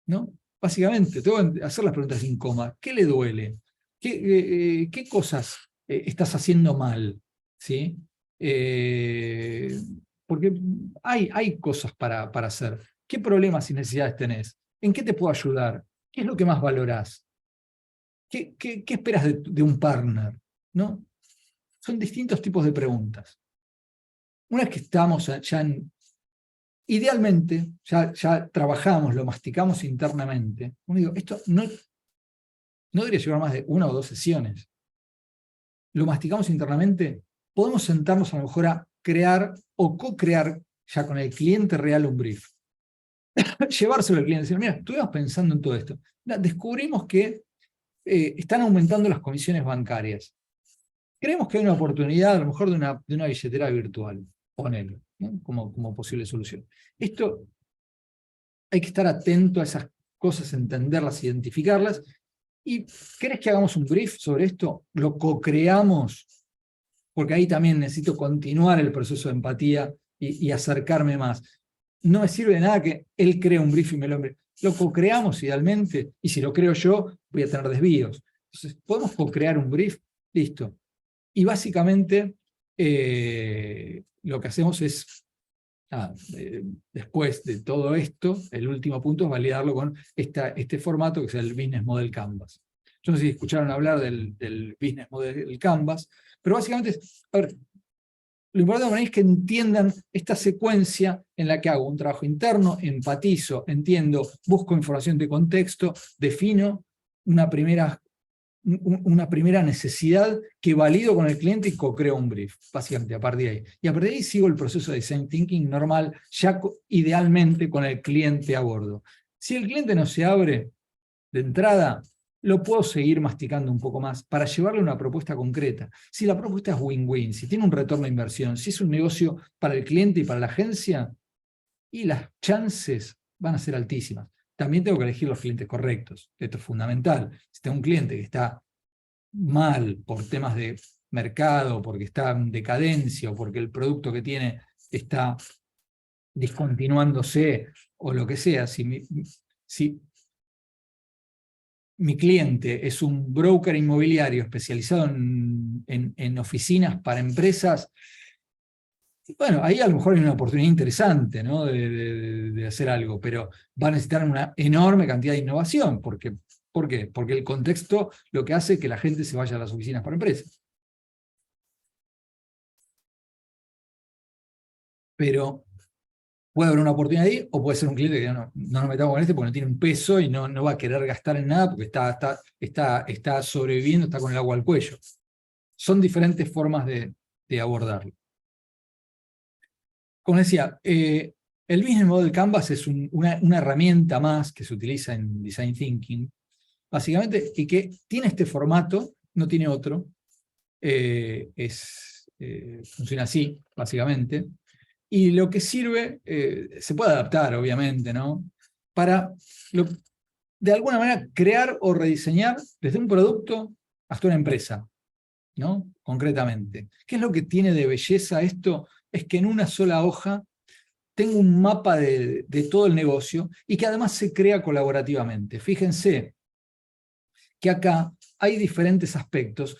¿no? Básicamente, tengo que hacer las preguntas incómodas. ¿Qué le duele? ¿Qué cosas estás haciendo mal, ¿sí? Porque hay cosas para hacer. ¿Qué problemas y necesidades tenés? ¿En qué te puedo ayudar? ¿Qué es lo que más valorás? ¿Qué esperas de un partner? ¿No? Son distintos tipos de preguntas. Una vez que estamos ya idealmente, ya trabajamos, lo masticamos internamente, uno digo, esto no debería llevar más de 1 o 2 sesiones. Lo masticamos internamente, podemos sentarnos a lo mejor a crear o co-crear ya con el cliente real un brief. Llevárselo al cliente y decir, mira, estuvimos pensando en todo esto. Mira, descubrimos que están aumentando las comisiones bancarias. Creemos que hay una oportunidad a lo mejor de una billetera virtual, ponelo, ¿no? como posible solución. Esto hay que estar atento a esas cosas, entenderlas, identificarlas. ¿Y querés que hagamos un brief sobre esto? Lo co-creamos, porque ahí también necesito continuar el proceso de empatía y acercarme más. No me sirve de nada que él cree un brief y me lo envíe. Lo co-creamos idealmente, y si lo creo yo, voy a tener desvíos. Entonces, ¿podemos co-crear un brief? Listo. Y básicamente lo que hacemos es, después de todo esto, el último punto es validarlo con este formato que es el Business Model Canvas. Yo no sé si escucharon hablar del Business Model Canvas, pero básicamente, a ver, lo importante para mí es que entiendan esta secuencia en la que hago un trabajo interno, empatizo, entiendo, busco información de contexto, defino una primera necesidad que valido con el cliente y co-creo un brief, básicamente a partir de ahí. Y a partir de ahí sigo el proceso de design thinking normal, ya idealmente con el cliente a bordo. Si el cliente no se abre de entrada, lo puedo seguir masticando un poco más para llevarle una propuesta concreta. Si la propuesta es win-win, si tiene un retorno de inversión, si es un negocio para el cliente y para la agencia, y las chances van a ser altísimas. También tengo que elegir los clientes correctos. Esto es fundamental. Si tengo un cliente que está mal por temas de mercado, porque está en decadencia, o porque el producto que tiene está discontinuándose, o lo que sea, si mi cliente es un broker inmobiliario especializado en oficinas para empresas, bueno, ahí a lo mejor hay una oportunidad interesante, ¿no? de hacer algo, pero va a necesitar una enorme cantidad de innovación. ¿Por qué? Porque el contexto lo que hace es que la gente se vaya a las oficinas para empresas. Pero puede haber una oportunidad ahí, o puede ser un cliente que no nos metamos con este porque no tiene un peso y no va a querer gastar en nada porque está sobreviviendo, está con el agua al cuello. Son diferentes formas de abordarlo. Como decía, el Business Model Canvas es una herramienta más que se utiliza en Design Thinking, básicamente, y que tiene este formato, no tiene otro, funciona así, básicamente, y lo que sirve, se puede adaptar, obviamente, ¿no? Para, de alguna manera, crear o rediseñar desde un producto hasta una empresa, ¿no? Concretamente. ¿Qué es lo que tiene de belleza esto? Es que en una sola hoja tengo un mapa de todo el negocio y que además se crea colaborativamente. Fíjense que acá hay diferentes aspectos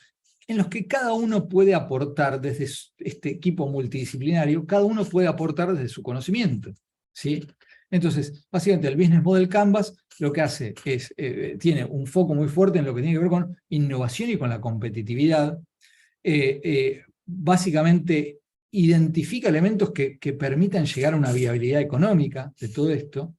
en los que cada uno puede aportar desde este equipo multidisciplinario, cada uno puede aportar desde su conocimiento, ¿sí? Entonces, básicamente el Business Model Canvas lo que hace es, tiene un foco muy fuerte en lo que tiene que ver con innovación y con la competitividad. Básicamente identifica elementos que permitan llegar a una viabilidad económica de todo esto,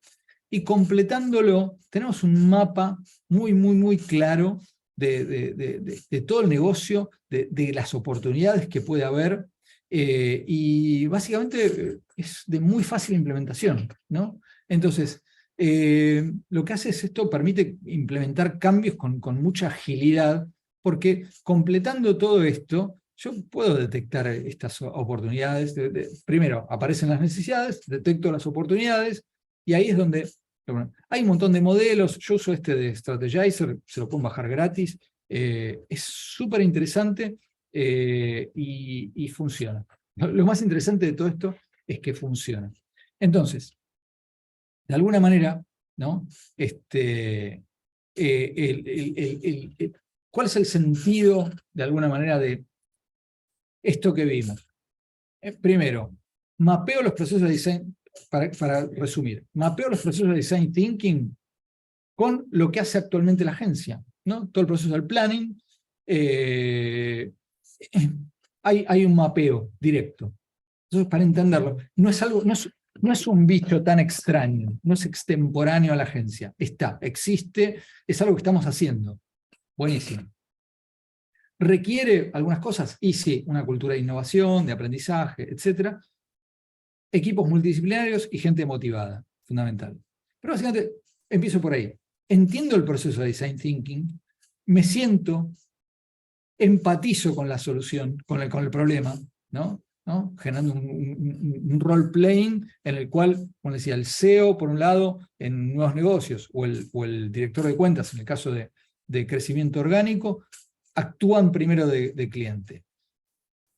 y completándolo tenemos un mapa muy claro de todo el negocio, de las oportunidades que puede haber, y básicamente es de muy fácil implementación, ¿no? Entonces, lo que hace es esto, permite implementar cambios con mucha agilidad, porque completando todo esto, yo puedo detectar estas oportunidades. Primero, aparecen las necesidades, detecto las oportunidades, y ahí es donde, bueno, hay un montón de modelos. Yo uso este de Strategizer, se lo pueden bajar gratis. Es súper interesante y funciona. Lo más interesante de todo esto es que funciona. Entonces, de alguna manera, ¿no? ¿Cuál es el sentido, de alguna manera, de esto que vimos? Primero, mapeo los procesos de design, para resumir, mapeo los procesos de design thinking con lo que hace actualmente la agencia, ¿no? Todo el proceso del planning, hay un mapeo directo. Entonces, para entenderlo, no es un bicho tan extraño, no es extemporáneo a la agencia. Existe, es algo que estamos haciendo. Buenísimo. ¿Requiere algunas cosas? Y sí, una cultura de innovación, de aprendizaje, etc. Equipos multidisciplinarios y gente motivada, fundamental. Pero básicamente, empiezo por ahí. Entiendo el proceso de design thinking, me siento, empatizo con la solución, con el problema, ¿no? Generando un role-playing en el cual, como decía, el CEO, por un lado, en nuevos negocios, o el director de cuentas, en el caso de crecimiento orgánico, actúan primero de cliente.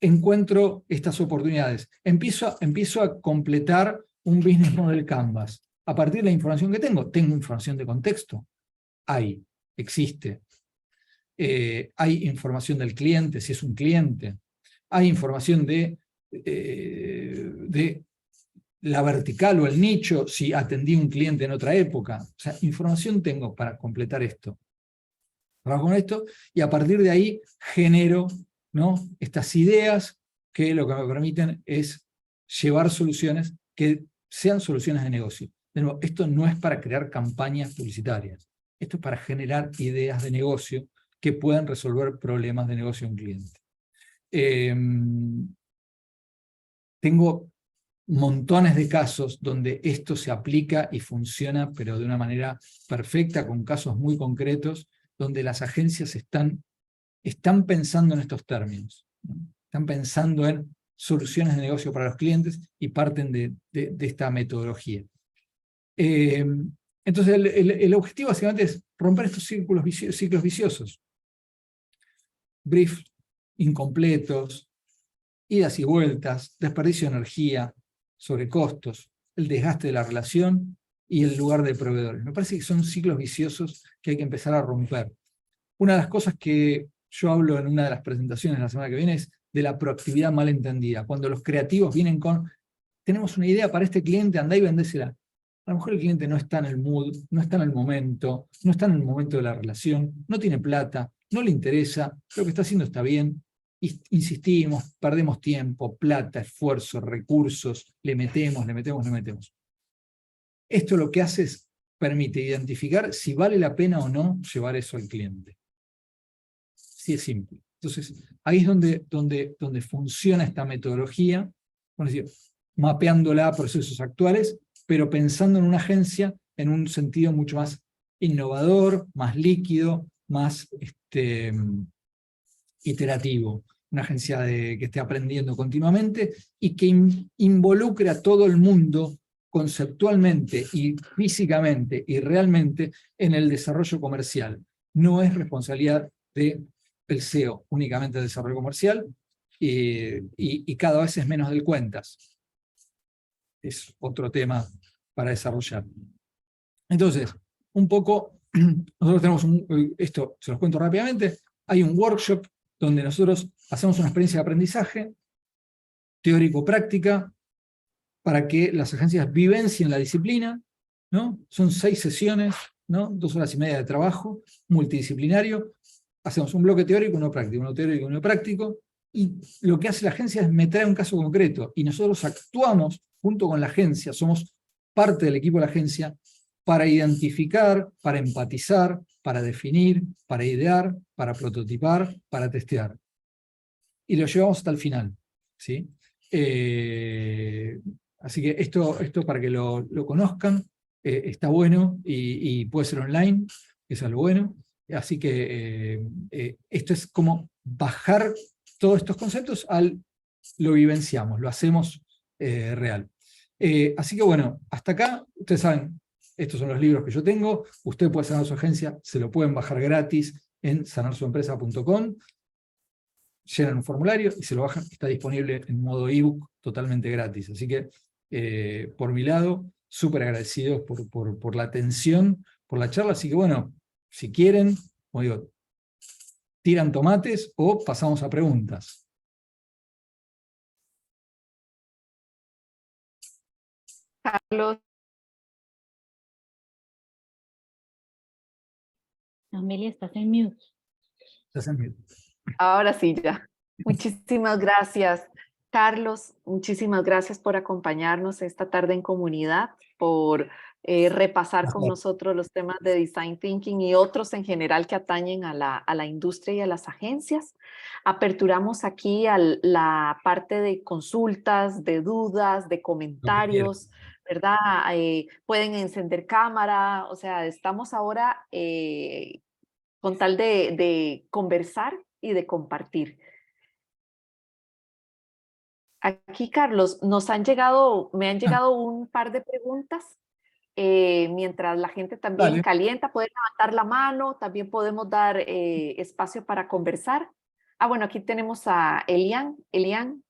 Encuentro estas oportunidades. Empiezo a completar un business model canvas. A partir de la información que tengo información de contexto. Existe. Hay información del cliente, si es un cliente. Hay información de la vertical o el nicho, si atendí un cliente en otra época. O sea, información tengo para completar esto. Trabajo con esto y a partir de ahí genero, ¿no?, estas ideas que lo que me permiten es llevar soluciones que sean soluciones de negocio. De nuevo, esto no es para crear campañas publicitarias. Esto es para generar ideas de negocio que puedan resolver problemas de negocio de un cliente. Tengo montones de casos donde esto se aplica y funciona, pero de una manera perfecta, con casos muy concretos, donde las agencias están pensando en estos términos, ¿no? Están pensando en soluciones de negocio para los clientes y parten de esta metodología. Entonces el objetivo básicamente es romper estos ciclos viciosos. Brief incompletos, idas y vueltas, desperdicio de energía, sobrecostos, el desgaste de la relación y el lugar de proveedores. Me parece que son ciclos viciosos que hay que empezar a romper. Una de las cosas que yo hablo en una de las presentaciones la semana que viene es de la proactividad mal entendida. Cuando los creativos vienen con, tenemos una idea para este cliente, andá y vendésela. A lo mejor el cliente no está en el mood, no está en el momento, no está en el momento de la relación, no tiene plata, no le interesa, lo que está haciendo está bien. Insistimos, perdemos tiempo, plata, esfuerzo, recursos, le metemos. Esto lo que hace es, permite identificar si vale la pena o no llevar eso al cliente. Sí, es simple. Entonces, ahí es donde funciona esta metodología, es decir, mapeándola a procesos actuales, pero pensando en una agencia en un sentido mucho más innovador, más líquido, más iterativo. Una agencia que esté aprendiendo continuamente y que involucre a todo el mundo conceptualmente y físicamente y realmente en el desarrollo comercial. No es responsabilidad del CEO únicamente el desarrollo comercial y cada vez es menos del cuentas. Es otro tema para desarrollar. Entonces, un poco, nosotros tenemos esto se los cuento rápidamente, hay un workshop donde nosotros hacemos una experiencia de aprendizaje teórico-práctica para que las agencias vivencien la disciplina, ¿no? Son 6 sesiones, ¿no? 2 horas y media de trabajo, multidisciplinario. Hacemos un bloque teórico, uno teórico, uno práctico, y lo que hace la agencia es meter un caso concreto, y nosotros actuamos junto con la agencia, somos parte del equipo de la agencia, para identificar, para empatizar, para definir, para idear, para prototipar, para testear. Y lo llevamos hasta el final, ¿sí? Así que esto para que lo conozcan, está bueno y puede ser online, eso es lo bueno. Así que esto es como bajar todos estos conceptos lo vivenciamos, lo hacemos real. Así que bueno, hasta acá, ustedes saben, estos son los libros que yo tengo, usted puede sanar su agencia, se lo pueden bajar gratis en sanarsuempresa.com, llenan un formulario y se lo bajan, está disponible en modo ebook totalmente gratis. Así que, por mi lado, súper agradecidos por la atención, por la charla. Así que bueno, si quieren, como digo, tiran tomates o pasamos a preguntas. Carlos, Amelia, estás en mute. ahora sí ya. Muchísimas gracias, Carlos. Muchísimas gracias por acompañarnos esta tarde en comunidad, por repasar con nosotros los temas de Design Thinking y otros en general que atañen a la industria y a las agencias. Aperturamos aquí la parte de consultas, de dudas, de comentarios, ¿verdad? Pueden encender cámara, o sea, estamos ahora con tal de conversar y de compartir. Aquí, Carlos, me han llegado un par de preguntas. Mientras la gente también Dale. calienta, puede levantar la mano, también podemos dar espacio para conversar. Bueno, aquí tenemos a Elian. Elian,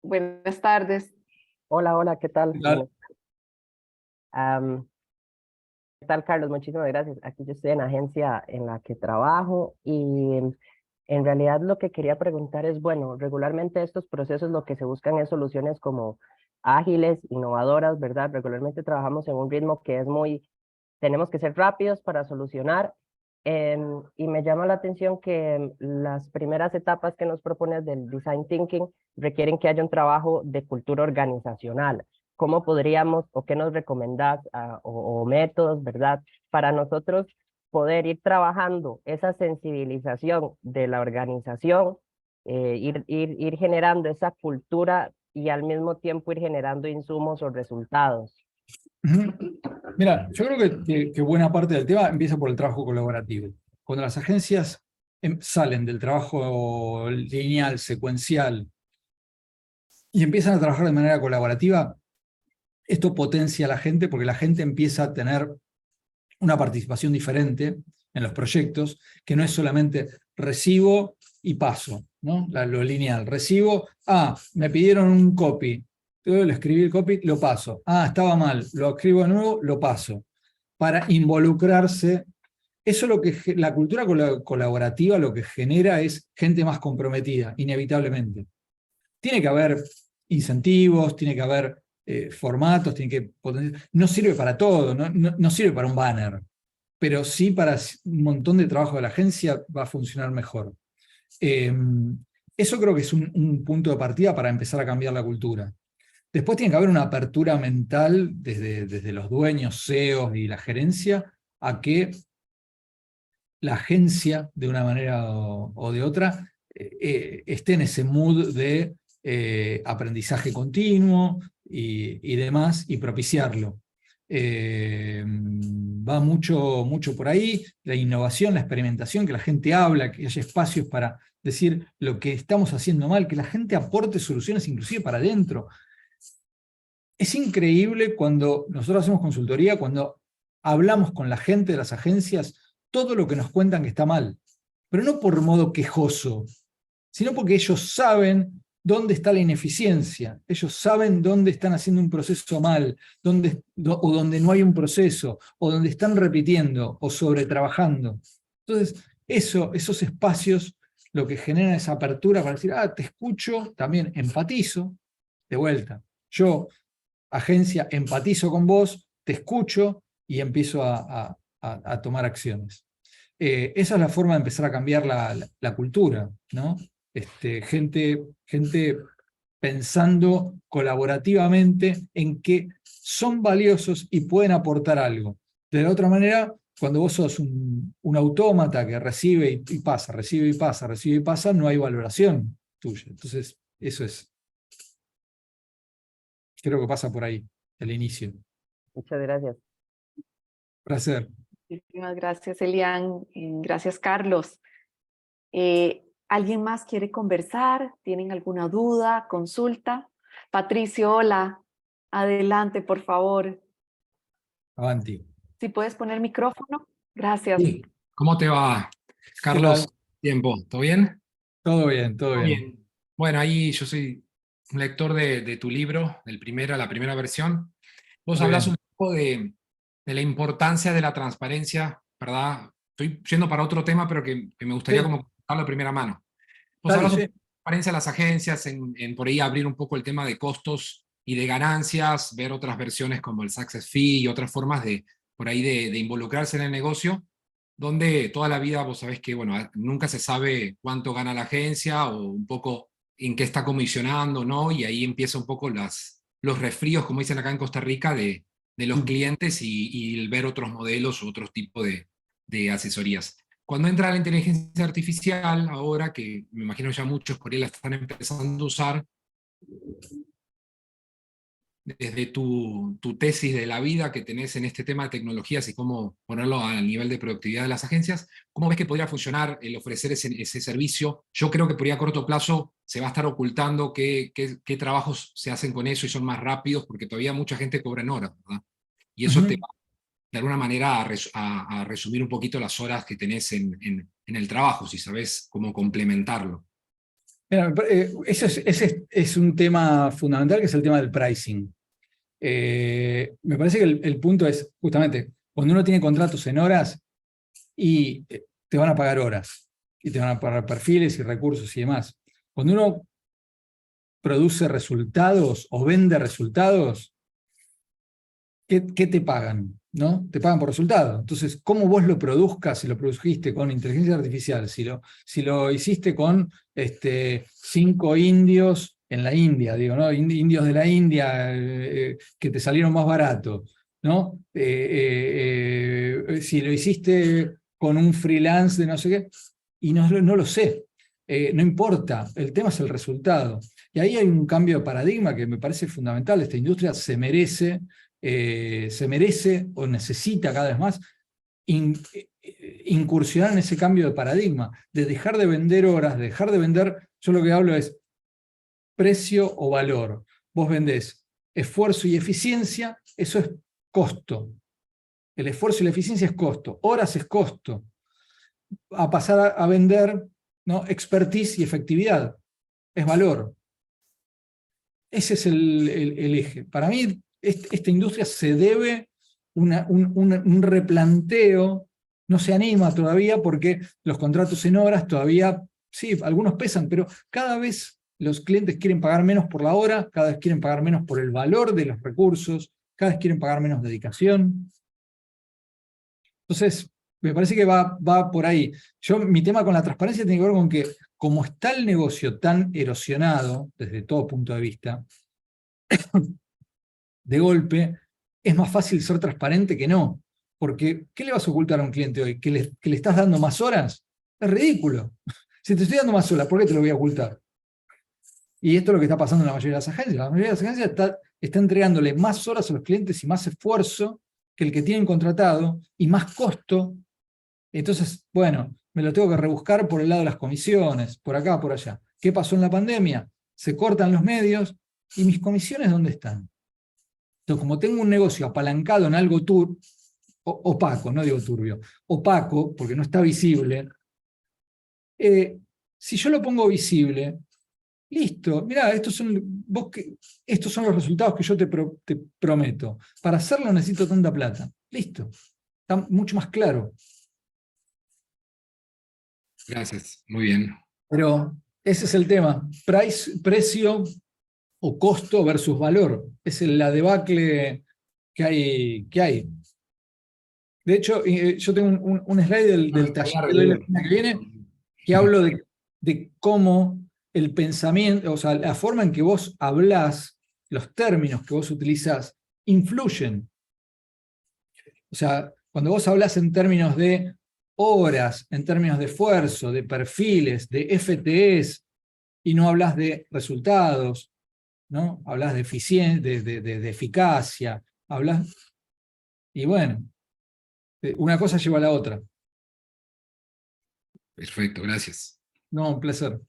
buenas tardes. Hola, hola, ¿qué tal? Dale. ¿Qué tal, Carlos? Muchísimas gracias. Aquí yo estoy en la agencia en la que trabajo y en realidad lo que quería preguntar es, bueno, regularmente estos procesos lo que se buscan es soluciones como ágiles, innovadoras, ¿verdad? Regularmente trabajamos en un ritmo que es tenemos que ser rápidos para solucionar. Y me llama la atención que las primeras etapas que nos propones del Design Thinking requieren que haya un trabajo de cultura organizacional. ¿Cómo podríamos o qué nos recomendás o métodos, verdad, para nosotros poder ir trabajando esa sensibilización de la organización, ir generando esa cultura y al mismo tiempo ir generando insumos o resultados? Mira, yo creo que buena parte del tema empieza por el trabajo colaborativo. Cuando las agencias salen del trabajo lineal, secuencial, y empiezan a trabajar de manera colaborativa, esto potencia a la gente porque la gente empieza a tener una participación diferente en los proyectos, que no es solamente recibo y paso, ¿no? Lo lineal. Recibo, me pidieron un copy, yo le escribí el copy, lo paso. Estaba mal, lo escribo de nuevo, lo paso. Para involucrarse, eso lo que la cultura colaborativa lo que genera es gente más comprometida, inevitablemente. Tiene que haber incentivos, tiene que haber formatos, no sirve para todo, no sirve para un banner, pero sí para un montón de trabajo de la agencia va a funcionar mejor. Eso creo que es un punto de partida para empezar a cambiar la cultura. Después tiene que haber una apertura mental desde los dueños, CEOs y la gerencia a que la agencia, de una manera o de otra, esté en ese mood de aprendizaje continuo y demás, y propiciarlo. Va mucho por ahí, la innovación, la experimentación, que la gente habla, que haya espacios para decir lo que estamos haciendo mal, que la gente aporte soluciones inclusive para adentro. Es increíble cuando nosotros hacemos consultoría, cuando hablamos con la gente de las agencias, todo lo que nos cuentan que está mal, pero no por modo quejoso, sino porque ellos saben dónde está la ineficiencia, ellos saben dónde están haciendo un proceso mal, o donde no hay un proceso, o donde están repitiendo o sobretrabajando. Entonces, esos espacios lo que generan esa apertura para decir, te escucho, también empatizo, de vuelta. Yo, agencia, empatizo con vos, te escucho y empiezo a tomar acciones. Esa es la forma de empezar a cambiar la cultura, ¿no? Gente pensando colaborativamente en que son valiosos y pueden aportar algo. De la otra manera, cuando vos sos un autómata que recibe y pasa, recibe y pasa, recibe y pasa, no hay valoración tuya. Entonces, eso es. Creo que pasa por ahí, el inicio. Muchas gracias. Placer. Muchísimas gracias, Elian. Gracias, Carlos. ¿Alguien más quiere conversar? ¿Tienen alguna duda, consulta? Patricio, hola. Adelante, por favor. Avanti. Si puedes poner micrófono. Gracias. Sí. ¿Cómo te va, Carlos? Tiempo, ¿todo bien? Todo bien, todo bien. Bien. Bueno, ahí yo soy un lector de tu libro, la primera versión. Vos Muy hablas bien. un poco de la importancia de la transparencia, ¿verdad? estoy yendo para otro tema, pero que me gustaría Sí. como contarlo de primera mano. Vos Dale, hablas un sí. poco de transparencia de las agencias, en por ahí abrir un poco el tema de costos y de ganancias, ver otras versiones como el success fee y otras formas de, por ahí de involucrarse en el negocio, donde toda la vida vos sabés que, bueno, nunca se sabe cuánto gana la agencia o un poco en qué está comisionando, ¿no? Y ahí empieza un poco los resfríos, como dicen acá en Costa Rica, de los clientes y el ver otros modelos o otros tipos de asesorías. Cuando entra la inteligencia artificial, ahora que me imagino ya muchos por ahí la están empezando a usar, desde tu tesis de la vida que tenés en este tema de tecnologías y cómo ponerlo al nivel de productividad de las agencias, ¿cómo ves que podría funcionar el ofrecer ese servicio? Yo creo que por ahí a corto plazo se va a estar ocultando qué trabajos se hacen con eso y son más rápidos, porque todavía mucha gente cobra en horas, ¿verdad? Y eso te Ujú. va de alguna manera a resumir un poquito las horas que tenés en el trabajo, si sabés cómo complementarlo. Mira, ese es un tema fundamental, que es el tema del pricing. Me parece que el punto es, justamente, cuando uno tiene contratos en horas y te van a pagar horas, y te van a pagar perfiles y recursos y demás. Cuando uno produce resultados o vende resultados, ¿qué te pagan? ¿No? Te pagan por resultado. Entonces, ¿cómo vos lo produzcas? Si lo produjiste con inteligencia artificial, si lo hiciste con 5 indios en la India, digo, ¿no? Indios de la India que te salieron más barato, ¿no? Si lo hiciste con un freelance de no sé qué, y no lo sé. No importa, el tema es el resultado. Y ahí hay un cambio de paradigma que me parece fundamental. Esta industria se merece o necesita cada vez más incursionar en ese cambio de paradigma, de dejar de vender horas, de dejar de vender, yo lo que hablo es precio o valor. Vos vendés esfuerzo y eficiencia, eso es costo. El esfuerzo y la eficiencia es costo, horas es costo. A pasar a vender, ¿no?, expertise y efectividad, es valor. Ese es el eje. Para mí, esta industria se debe un replanteo, no se anima todavía porque los contratos en horas todavía, sí, algunos pesan, pero cada vez los clientes quieren pagar menos por la hora, cada vez quieren pagar menos por el valor de los recursos, cada vez quieren pagar menos dedicación. Entonces, me parece que va por ahí. Mi tema con la transparencia tiene que ver con que, como está el negocio tan erosionado desde todo punto de vista, de golpe, es más fácil ser transparente que no. Porque, ¿qué le vas a ocultar a un cliente hoy? ¿Que le estás dando más horas? Es ridículo. Si te estoy dando más horas, ¿por qué te lo voy a ocultar? Y esto es lo que está pasando en la mayoría de las agencias. La mayoría de las agencias está entregándole más horas a los clientes y más esfuerzo que el que tienen contratado y más costo. Entonces, bueno, me lo tengo que rebuscar por el lado de las comisiones, por acá, por allá. ¿Qué pasó en la pandemia? Se cortan los medios, ¿y mis comisiones dónde están? Entonces, como tengo un negocio apalancado en algo opaco, no digo turbio, opaco, porque no está visible, si yo lo pongo visible, listo, mirá, estos son los resultados que yo te prometo. Para hacerlo necesito tanta plata. Listo, está mucho más claro. Gracias, muy bien. Pero ese es el tema, precio o costo versus valor. Es la debacle que hay. De hecho, yo tengo un slide del taller que doy la semana que viene, que hablo de cómo el pensamiento, o sea, la forma en que vos hablás, los términos que vos utilizás, influyen. O sea, cuando vos hablás en términos de horas, en términos de esfuerzo, de perfiles, de FTEs, y no hablas de resultados, ¿no? Hablas de eficiencia, de eficacia, hablas, y bueno, una cosa lleva a la otra. Perfecto, gracias. No, un placer.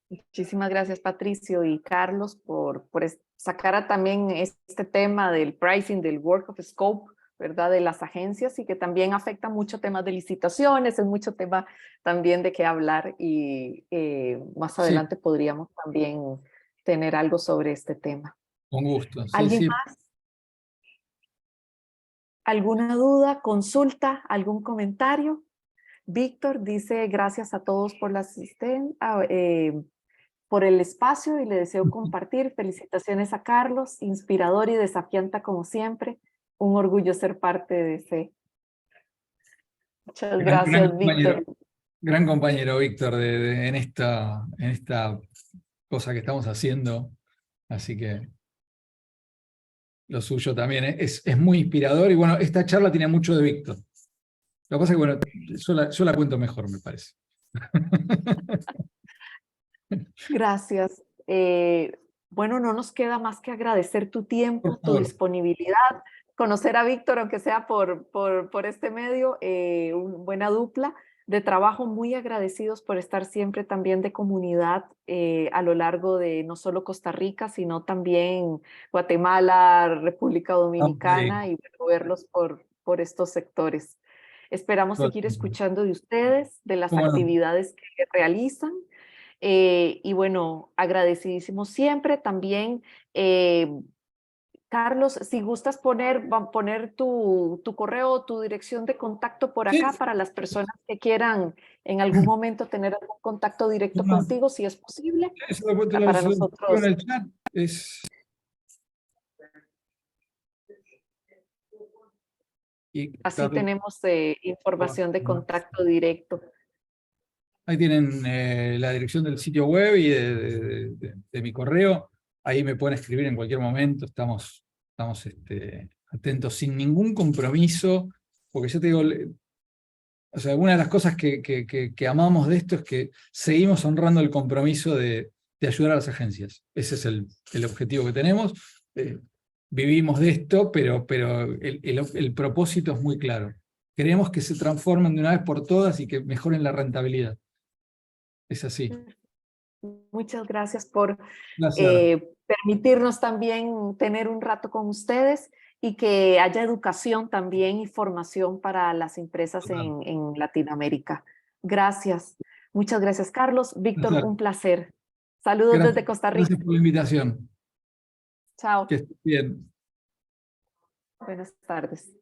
Muchísimas gracias, Patricio y Carlos, por sacar también este tema del pricing, del work of scope, ¿verdad?, de las agencias, y que también afecta mucho temas de licitaciones, es mucho tema también de qué hablar, y más adelante Sí, podríamos también tener algo sobre este tema. con gusto. Sí, ¿Alguien sí. más? ¿Alguna duda, consulta, algún comentario? Víctor dice gracias a todos por la asistencia, por el espacio y le deseo compartir. Felicitaciones a Carlos, inspirador y desafiante como siempre. Un orgullo ser parte de ese. Muchas gracias, Víctor. Gran compañero, Víctor, en esta cosa que estamos haciendo. Así que lo suyo también es muy inspirador. Y bueno, esta charla tiene mucho de Víctor. Lo que pasa es que, bueno, yo la cuento mejor, me parece. Gracias. Bueno, no nos queda más que agradecer tu tiempo, Por tu favor. disponibilidad, conocer a Víctor, aunque sea por este medio, una buena dupla de trabajo, muy agradecidos por estar siempre también de comunidad a lo largo de no solo Costa Rica, sino también Guatemala, República Dominicana, y bueno, verlos por estos sectores. Esperamos seguir escuchando de ustedes, de las Bueno, actividades que realizan. Y bueno, agradecidísimos siempre. También, Carlos, si gustas poner tu correo, tu dirección de contacto por sí, acá para las personas que quieran en algún momento tener algún contacto directo bueno, contigo, si es posible, eso para lo pongo en nosotros. el chat. Así tenemos información de contacto directo. Ahí tienen la dirección del sitio web y de mi correo. Ahí me pueden escribir en cualquier momento. Estamos atentos sin ningún compromiso. Porque yo te digo, o sea, una de las cosas que amamos de esto es que seguimos honrando el compromiso de ayudar a las agencias. Ese es el objetivo que tenemos. Vivimos de esto, pero el propósito es muy claro. Queremos que se transformen de una vez por todas y que mejoren la rentabilidad. Es así. Muchas gracias por Gracias. permitirnos también tener un rato con ustedes y que haya educación también y formación para las empresas en Latinoamérica. Gracias. Muchas gracias, Carlos. Víctor, Placer. un placer. Saludos Gracias, desde Costa Rica. gracias por la invitación. Chao. Que estés bien. Buenas tardes.